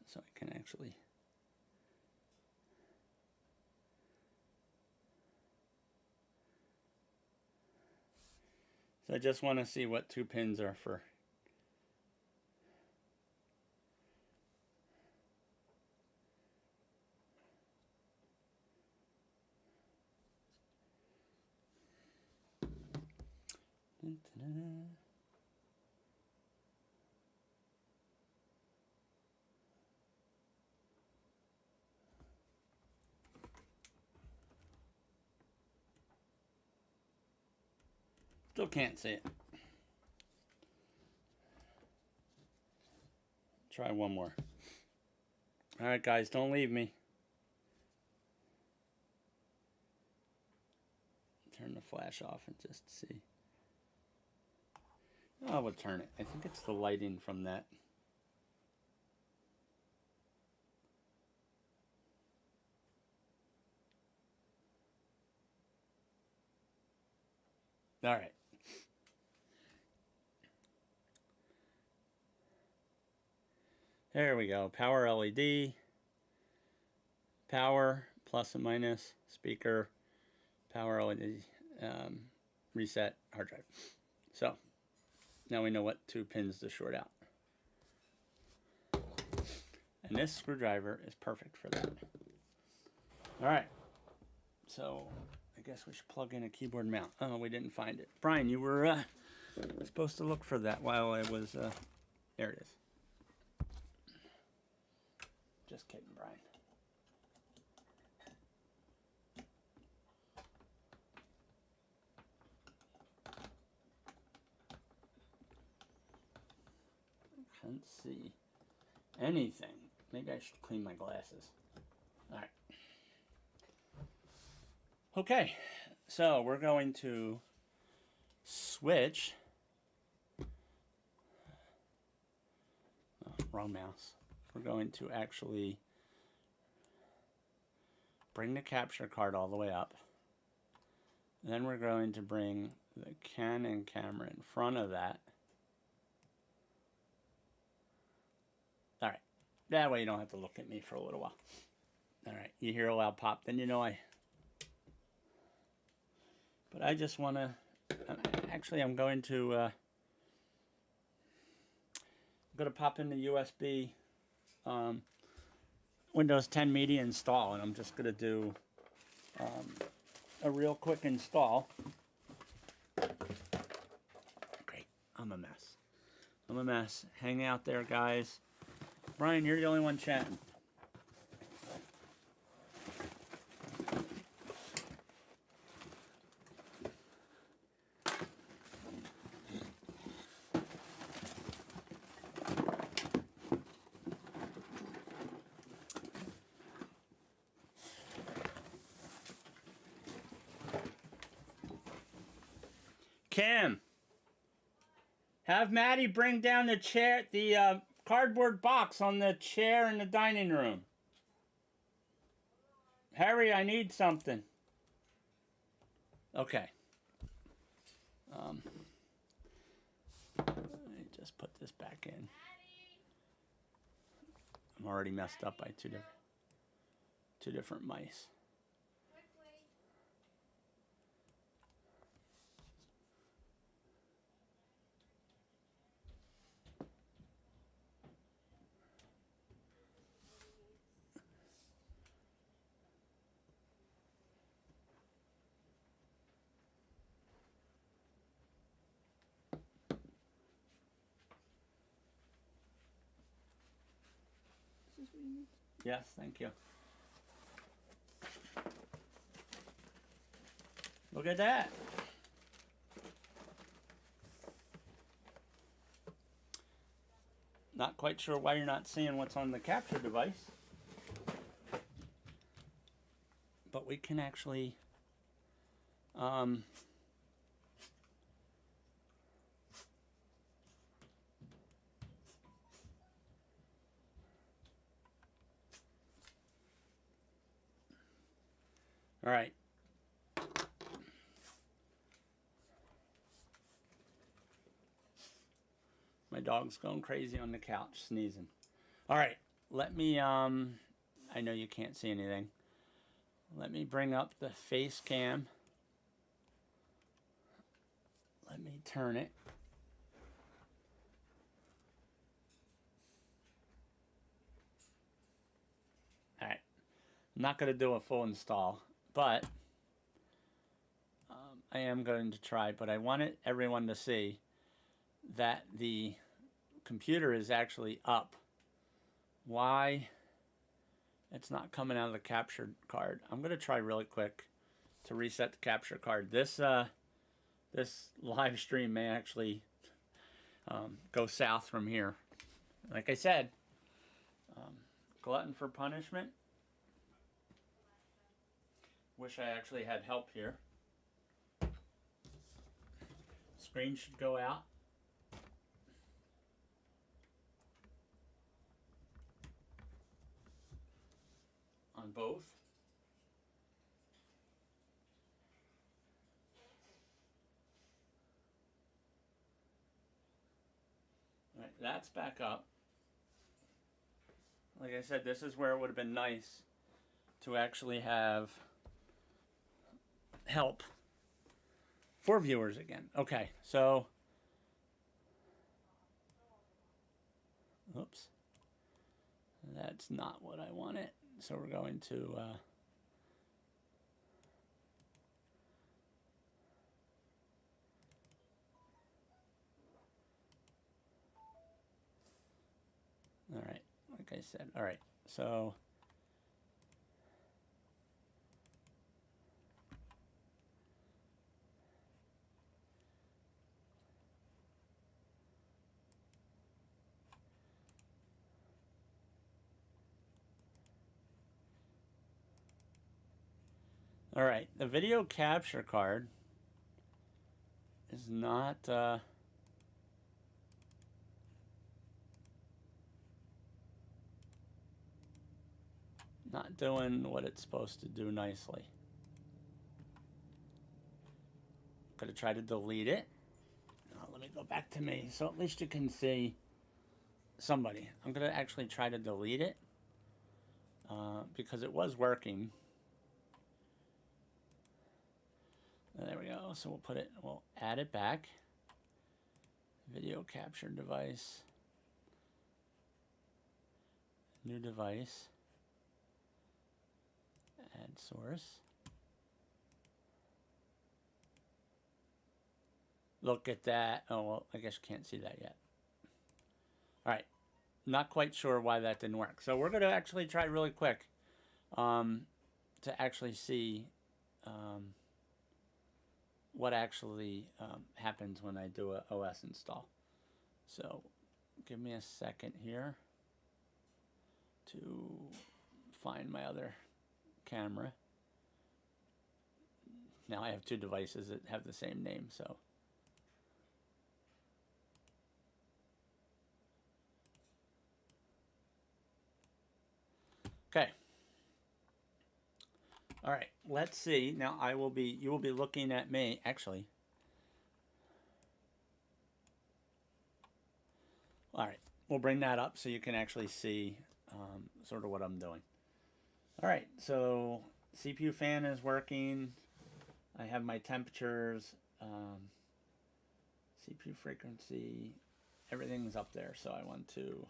So I can actually... So I just want to see what 2 pins are for. Still can't see it. Try one more. All right, guys, don't leave me. Turn the flash off and just see. Oh, we'll turn it. I think it's the lighting from that. All right. There we go. Power LED. Power, plus and minus, speaker, power LED, reset, hard drive. So, now we know what 2 pins to short out. And this screwdriver is perfect for that. Alright, so I guess we should plug in a keyboard mount. Oh, we didn't find it. Brian, you were supposed to look for that while I was, there it is. Just kidding, Brian. I can't see anything. Maybe I should clean my glasses. All right. Okay, so we're going to switch. Oh, wrong mouse. We're going to actually bring the capture card all the way up. Then we're going to bring the Canon camera in front of that. All right. That way you don't have to look at me for a little while. All right. You hear a loud pop, then you know I... But I just want to... Actually, I'm going to pop in the USB Windows 10 Media install, and I'm just going to do a real quick install. I'm a mess. I'm a mess. Hang out there, guys. Brian, you're the only one chatting. Kim, have Maddie bring down the chair, the cardboard box on the chair in the dining room. Harry, I need something. Okay. Let me just put this back in. I'm already messed up by two different mice. Yes, thank you. Look at that. Not quite sure why you're not seeing what's on the capture device. But we can actually all right. My dog's going crazy on the couch, sneezing. All right, let me, I know you can't see anything. Let me bring up the face cam. Let me turn it. All right, I'm not going to do a full install, but I am going to try. But I wanted everyone to see that the computer is actually up. Why it's not coming out of the capture card? I'm going to try really quick to reset the capture card. This live stream may actually go south from here. Like I said, glutton for punishment. Wish I actually had help here. Screen should go out. On both. All right, that's back up. Like I said, this is where it would have been nice to actually have help for viewers again. Okay, so oops, that's not what I wanted. So we're going to all right, like I said, all right, so all right, the video capture card is not not doing what it's supposed to do nicely. Gonna try to delete it. Let me go back to me so at least you can see somebody. I'm gonna actually try to delete it because it was working. There we go. So we'll add it back. Video capture device. New device. Add source. look at that. Oh, well, I guess you can't see that yet. All right. Not quite sure why that didn't work. So we're going to actually try really quick to actually see what actually happens when I do a OS install. So give me a second here to find my other camera. Now I have two devices that have the same name, so. Okay. All right, let's see. Now you will be looking at me, actually. All right, we'll bring that up so you can actually see sort of what I'm doing. All right, so CPU fan is working. I have my temperatures, CPU frequency, everything's up there. So I want to,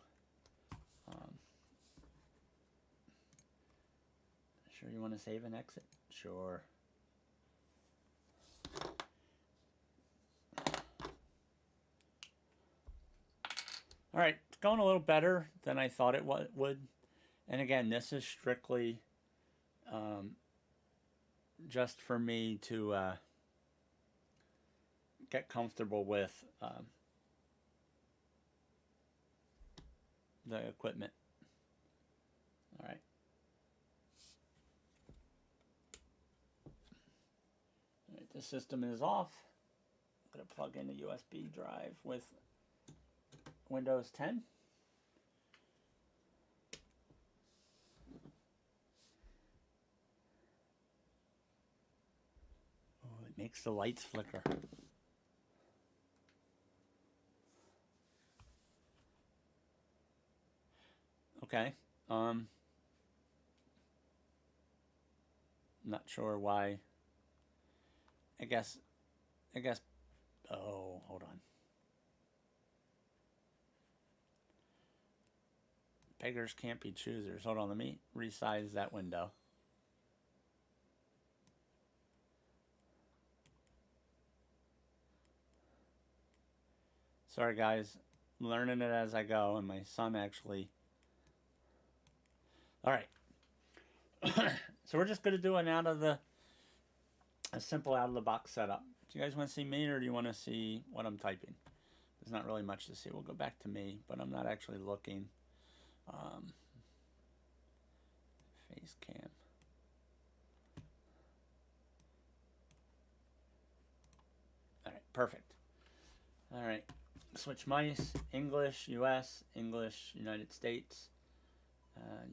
sure you want to save and exit? Sure. All right, it's going a little better than I thought it would. And again, this is strictly just for me to get comfortable with the equipment. All right. All right, the system is off. I'm going to plug in a USB drive with Windows 10. Oh, it makes the lights flicker. Okay. Not sure why. I guess, oh, hold on. Beggars can't be choosers. Hold on, let me resize that window. Sorry guys, I'm learning it as I go, and my son actually. All right. So we're just going to do a simple out of the box setup. Do you guys want to see me, or do you want to see what I'm typing? There's not really much to see. We'll go back to me, but I'm not actually looking. Face cam. All right, perfect. All right, switch mice, English, US, English, United States,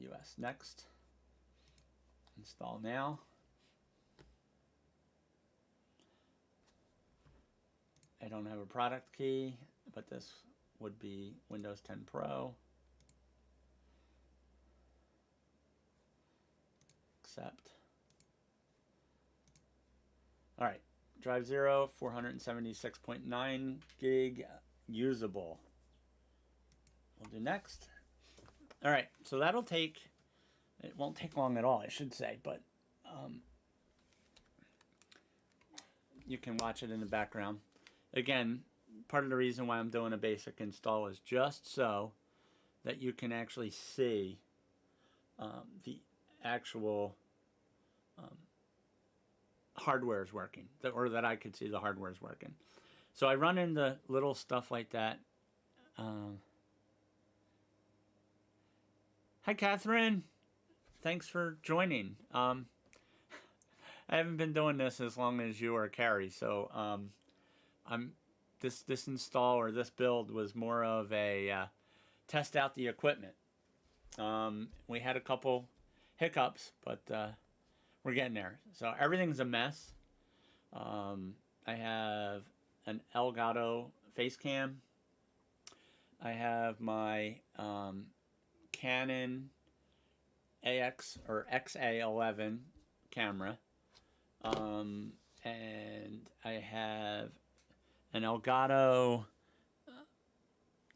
US. Next. Install now. I don't have a product key, but this would be Windows 10 Pro. Accept. All right, drive 0, 476.9 gig usable. We'll do next. All right, so that'll take, it won't take long at all, I should say, but you can watch it in the background. Again, part of the reason why I'm doing a basic install is just so that you can actually see the actual hardware is working, or that I could see the hardware is working. So I run into little stuff like that. Hi, Catherine. Thanks for joining. I haven't been doing this as long as you or Carrie, so this install or this build was more of a test out the equipment. We had a couple hiccups, but we're getting there. So everything's a mess. I have an Elgato face cam. I have my Canon AX or XA11 camera. And I have an Elgato,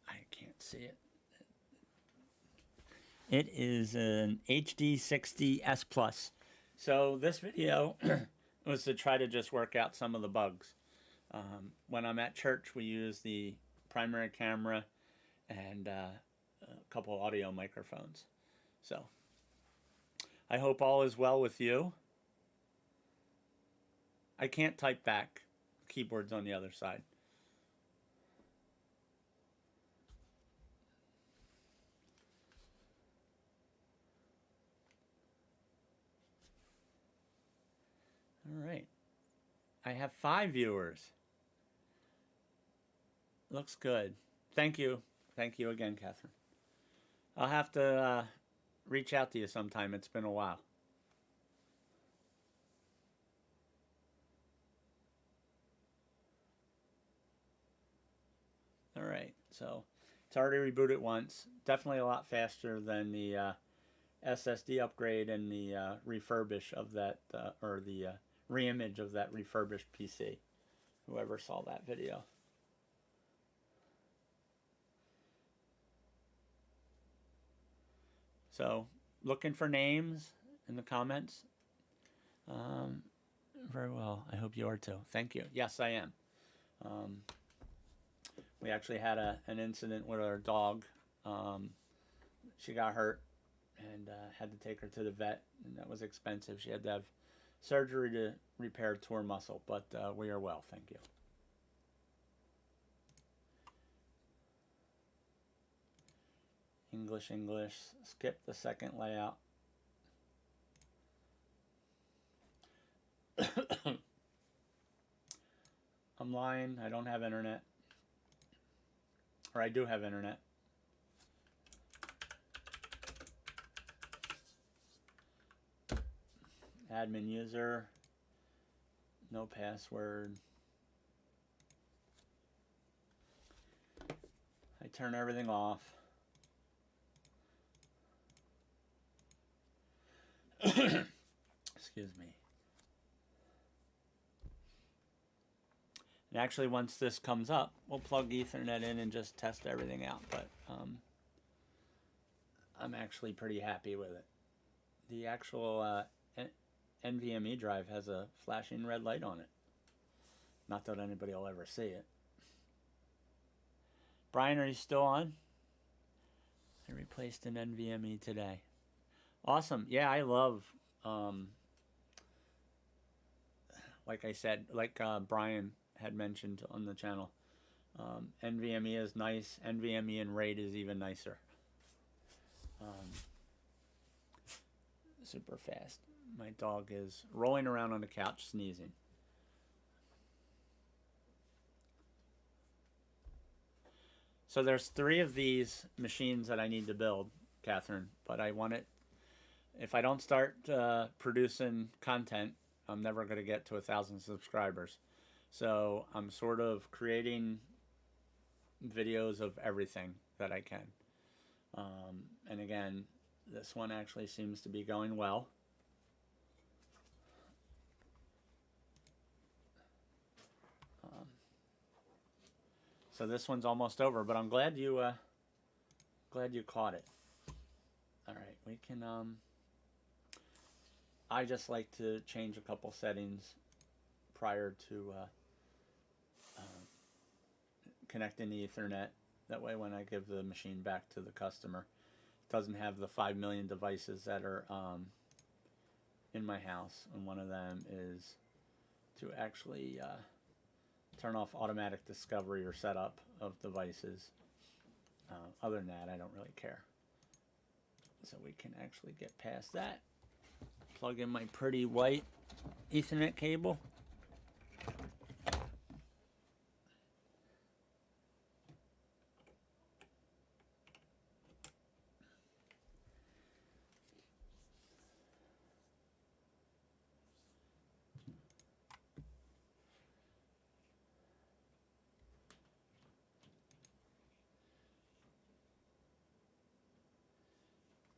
I can't see it. It is an HD60S Plus. So this video was to try to just work out some of the bugs. When I'm at church, we use the primary camera and a couple audio microphones. So I hope all is well with you. I can't type back. Keyboard's on the other side. All right. I have 5 viewers. Looks good. Thank you. Thank you again, Catherine. I'll have to reach out to you sometime. It's been a while. All right. So it's already rebooted once. Definitely a lot faster than the SSD upgrade and the refurbish of that, or the reimage of that refurbished PC. Whoever saw that video. So, looking for names in the comments. Very well. I hope you are too. Thank you. Yes, I am. We actually had an incident with our dog. She got hurt and had to take her to the vet, and that was expensive. She had to have surgery to repair torn muscle, but we are well. Thank you. English, English. Skip the second layout. I'm lying. I don't have internet. Or I do have internet. Admin user. No password. I turn everything off. Excuse me. And actually, once this comes up, we'll plug Ethernet in and just test everything out. But I'm actually pretty happy with it. The actual NVMe drive has a flashing red light on it. Not that anybody will ever see it. Brian, are you still on? I replaced an NVMe today. Awesome. Yeah, I love, like I said, like Brian had mentioned on the channel, NVMe is nice. NVMe and RAID is even nicer. Super fast. My dog is rolling around on the couch sneezing. So there's 3 of these machines that I need to build, Catherine, but I want it, if I don't start producing content, I'm never going to get to 1,000 subscribers. So I'm sort of creating videos of everything that I can. And again, this one actually seems to be going well. So this one's almost over, but I'm glad you caught it. All right, we can. I just like to change a couple settings prior to connecting the Ethernet. That way, when I give the machine back to the customer, it doesn't have the 5 million devices that are in my house. And one of them is to actually turn off automatic discovery or setup of devices. Other than that, I don't really care. So we can actually get past that. Plug in my pretty white Ethernet cable.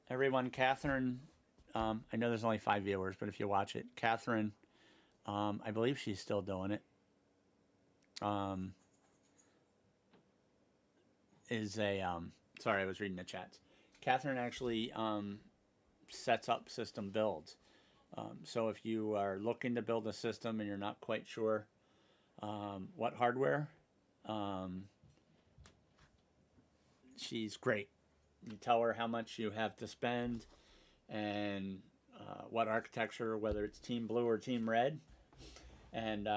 Everyone, Catherine, I know there's only 5 viewers, but if you watch it, Catherine, I believe she's still doing it, is a, sorry, I was reading the chats. Catherine actually sets up system builds. So if you are looking to build a system and you're not quite sure what hardware. Um, she's great. You tell her how much you have to spend and what architecture, whether it's Team Blue or Team Red, and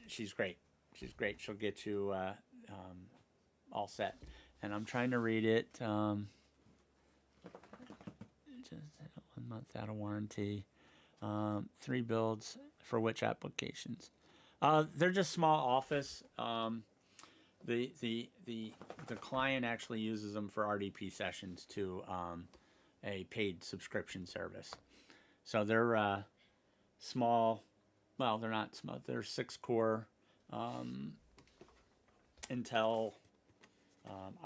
she's great. She's great. She'll get you all set. And I'm trying to read it. Just 1 month out of warranty. 3 builds for which applications? They're just small office. The client actually uses them for RDP sessions to a paid subscription service. So they're small. Well, they're not small. They're 6-core Intel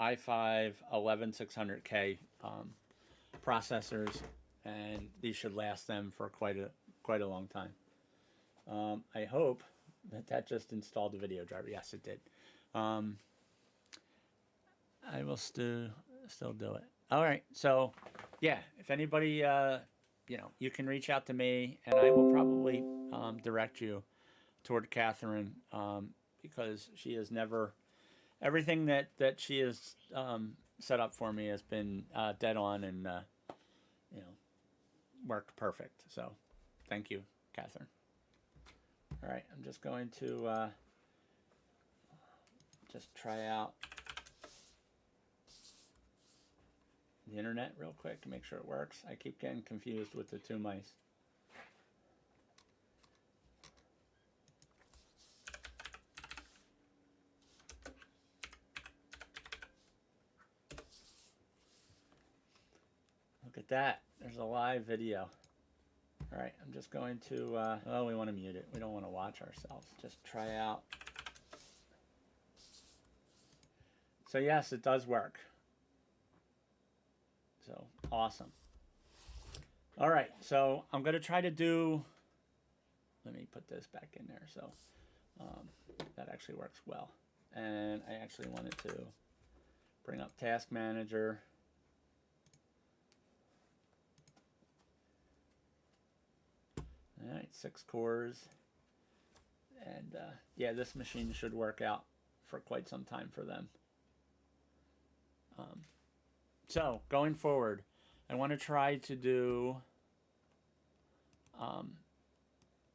i5 11600K processors, and these should last them for quite a long time. I hope that just installed the video driver. Yes, it did. I will still do it. All right. So, yeah, if anybody, you can reach out to me, and I will probably direct you toward Catherine because she has never, everything that she has set up for me has been dead on and, worked perfect. So, thank you, Catherine. All right, I'm just going to just try out the internet real quick to make sure it works. I keep getting confused with the 2 mice. Look at that. There's a live video. All right, I'm just going to, we want to mute it. We don't want to watch ourselves. Just try out. So yes, it does work. So awesome. All right, so I'm going to try to do, let me put this back in there. So that actually works well. And I actually wanted to bring up Task Manager. All right, 6 cores. And yeah, this machine should work out for quite some time for them. So going forward, I want to try to do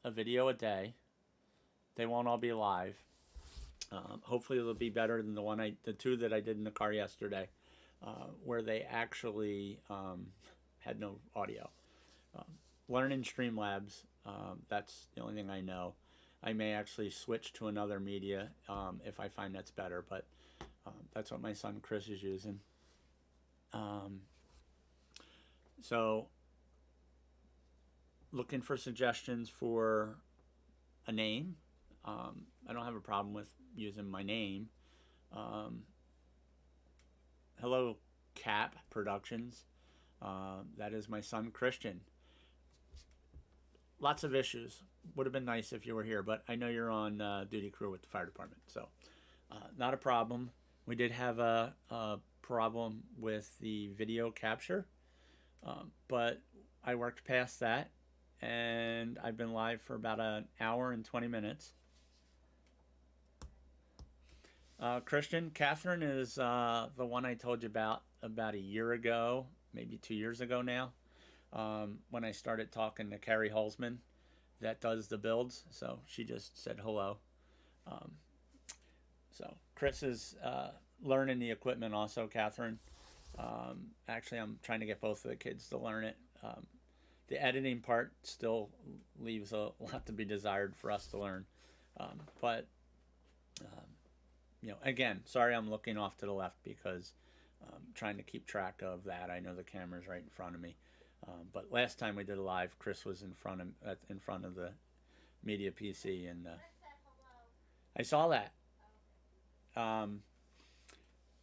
a video a day. They won't all be live. Hopefully they'll be better than the 2 that I did in the car yesterday, where they actually had no audio. Learning Streamlabs, that's the only thing I know. I may actually switch to another media if I find that's better, but that's what my son Chris is using. So looking for suggestions for a name. I don't have a problem with using my name. Hello Cap Productions. That is my son Christian. Lots of issues. Would have been nice if you were here, but I know you're on duty crew with the fire department, so not a problem. We did have a problem with the video capture, but I worked past that, and I've been live for about an hour and 20 minutes. Christian, Catherine is the one I told you about a year ago, maybe 2 years ago now, when I started talking to Carrie Holzman that does the builds. So she just said hello. So Chris is learning the equipment also, Catherine. Actually, I'm trying to get both of the kids to learn it. The editing part still leaves a lot to be desired for us to learn. But again, sorry I'm looking off to the left because I'm trying to keep track of that. I know the camera's right in front of me. But last time we did a live, Chris was in front of the media PC, and I saw that.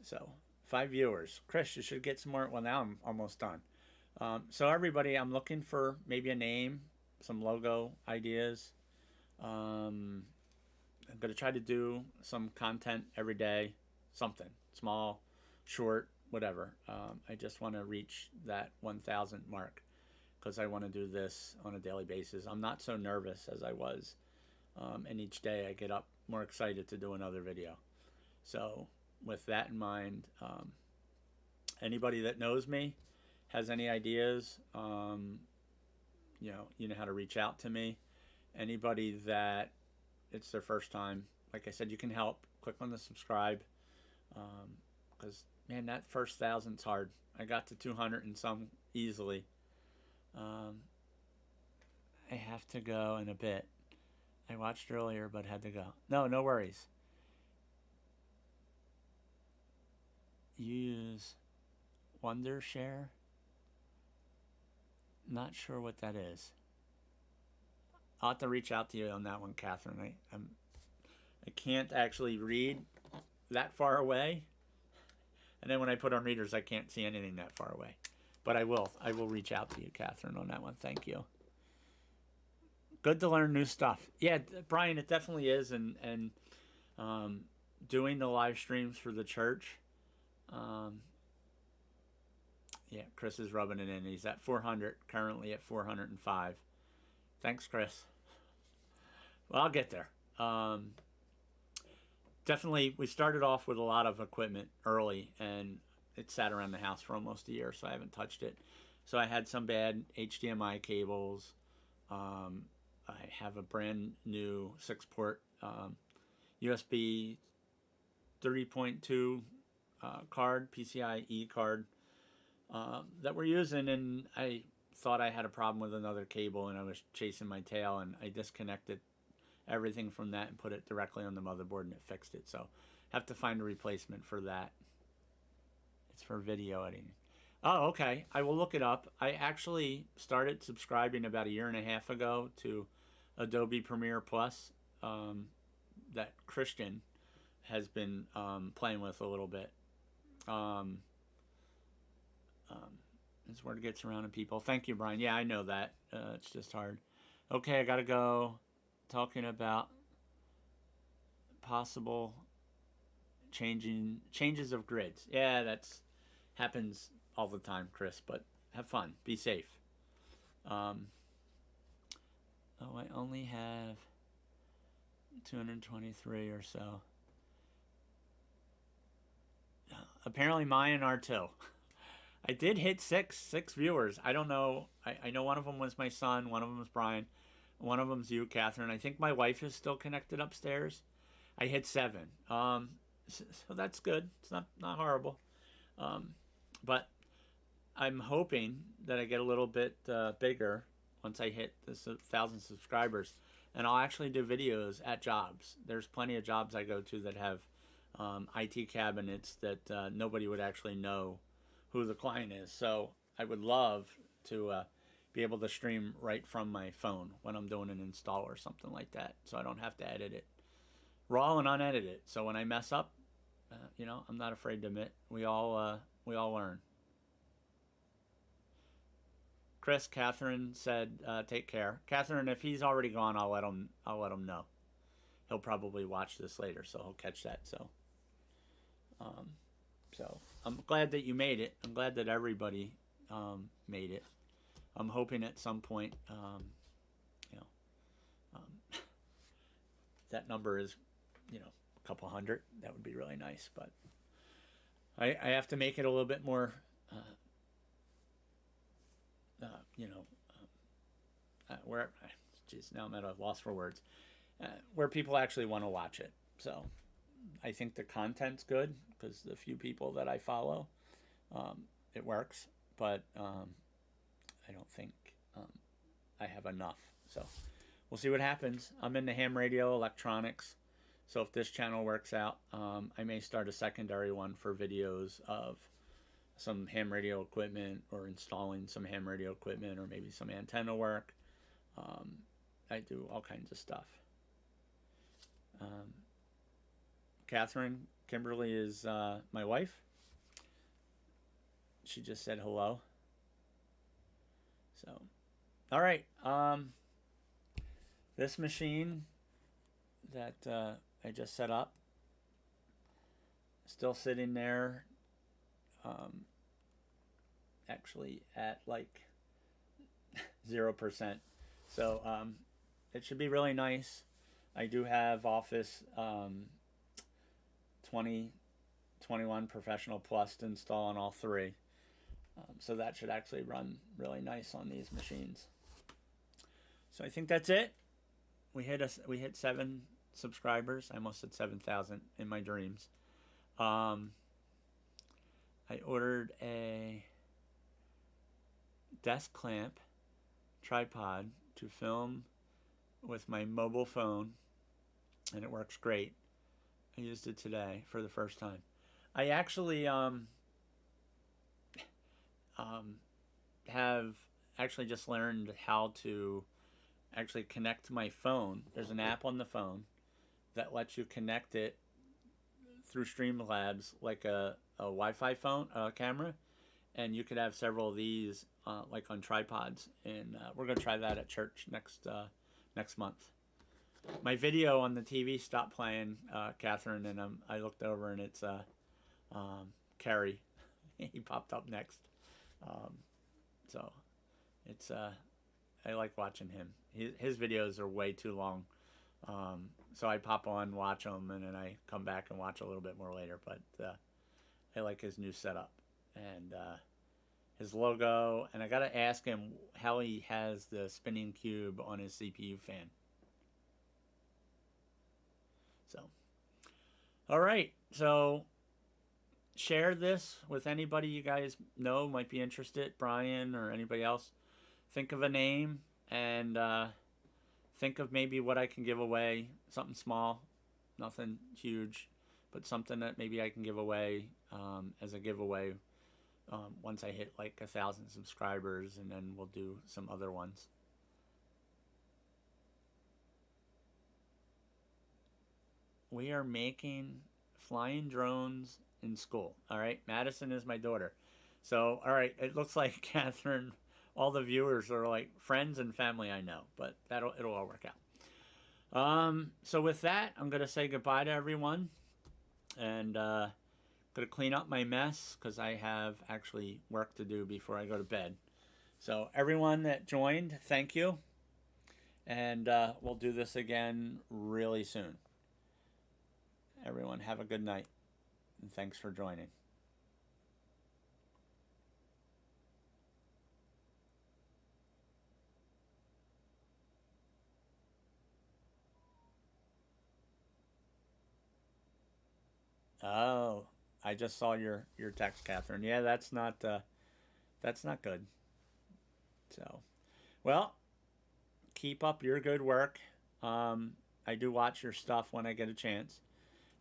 So 5 viewers. Chris, you should get some more. Well, now I'm almost done. So everybody, I'm looking for maybe a name, some logo ideas. I'm going to try to do some content every day, something small, short, whatever. I just want to reach that 1,000 mark because I want to do this on a daily basis. I'm not so nervous as I was, and each day I get up more excited to do another video. So with that in mind, anybody that knows me, has any ideas, you know how to reach out to me. Anybody that it's their first time, like I said, you can help. Click on the subscribe, because man, that first 1,000's hard. I got to 200 and some easily. I have to go in a bit. I watched earlier, but had to go. No worries. You use Wondershare? Not sure what that is. I'll have to reach out to you on that one, Catherine. I can't actually read that far away. And then when I put on readers, I can't see anything that far away. But I will reach out to you, Catherine, on that one. Thank you. Good to learn new stuff. Yeah, Brian, it definitely is. And doing the live streams for the church. Yeah, Chris is rubbing it in. He's at 400, currently at 405. Thanks, Chris. Well, I'll get there. Definitely, we started off with a lot of equipment early, and it sat around the house for almost a year, so I haven't touched it. So I had some bad HDMI cables. I have a brand new 6-port USB 30.2 card, PCIe card, that we're using, and I thought I had a problem with another cable, and I was chasing my tail, and I disconnected everything from that and put it directly on the motherboard, and it fixed it. So have to find a replacement for that. It's for video editing. Oh, okay. I will look it up. I actually started subscribing about 1.5 years ago to Adobe Premiere Plus, that Christian has been playing with a little bit. It's where it gets around to people. Thank you, Brian. Yeah, I know that. It's just hard. Okay, I gotta go. Talking about possible changes of grids. Yeah, that's happens all the time, Chris. But have fun. Be safe. Oh, I only have 223 or so. Apparently mine are too. I did hit six viewers. I don't know. I know one of them was my son. One of them was Brian. One of them's you, Catherine. I think my wife is still connected upstairs. I hit 7. So that's good. It's not horrible. But I'm hoping that I get a little bit bigger once I hit this 1,000 subscribers. And I'll actually do videos at jobs. There's plenty of jobs I go to that have IT cabinets that nobody would actually know who the client is. So I would love to be able to stream right from my phone when I'm doing an install or something like that, so I don't have to edit it. Raw and unedited. So when I mess up, I'm not afraid to admit. We all learn. Chris, Catherine said, take care. Catherine, if he's already gone, I'll let him know. He'll probably watch this later, so he'll catch that. So I'm glad that you made it. I'm glad that everybody made it. I'm hoping at some point, that number is, a couple hundred. That would be really nice. But I have to make it a little bit more, where, geez, now I'm at a loss for words, where people actually want to watch it. So I think the content's good because the few people that I follow, it works. But I don't think I have enough. So we'll see what happens. I'm into ham radio electronics. So if this channel works out, I may start a secondary one for videos of some ham radio equipment or installing some ham radio equipment or maybe some antenna work. I do all kinds of stuff. Catherine, Kimberly is my wife. She just said hello. So, all right. This machine that I just set up, still sitting there, actually at like 0%. So it should be really nice. I do have Office 2021 Professional Plus to install on all three. So that should actually run really nice on these machines. So I think that's it. We hit 7 subscribers. I almost said 7,000 in my dreams. I ordered a desk clamp tripod to film with my mobile phone, and it works great. I used it today for the first time. I actually have actually just learned how to actually connect to my phone. There's an app on the phone that lets you connect it through Streamlabs like a Wi-Fi phone camera, and you could have several of these like on tripods. And we're gonna try that at church next month. My video on the TV stopped playing, Catherine, and I looked over and it's Kerry. He popped up next. So it's I like watching him. His videos are way too long. So I pop on, watch them, and then I come back and watch a little bit more later. But I like his new setup and his logo. And I got to ask him how he has the spinning cube on his CPU fan. So, all right. So share this with anybody you guys know might be interested, Brian or anybody else. Think of a name and think of maybe what I can give away. Something small, nothing huge, but something that maybe I can give away as a giveaway once I hit like 1,000 subscribers, and then we'll do some other ones. We are making flying drones in school. All right, Madison is my daughter. So, all right, it looks like Catherine, all the viewers are like friends and family I know, but it'll all work out. So with that, I'm gonna say goodbye to everyone, and gonna clean up my mess because I have actually work to do before I go to bed. So everyone that joined, thank you, and we'll do this again really soon. Everyone have a good night, and thanks for joining. Oh, I just saw your text, Catherine. Yeah, that's not good. So, well, keep up your good work. I do watch your stuff when I get a chance,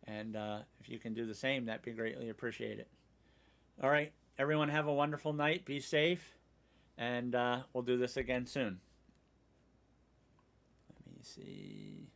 and if you can do the same, that'd be greatly appreciated. All right, everyone, have a wonderful night. Be safe, and we'll do this again soon. Let me see.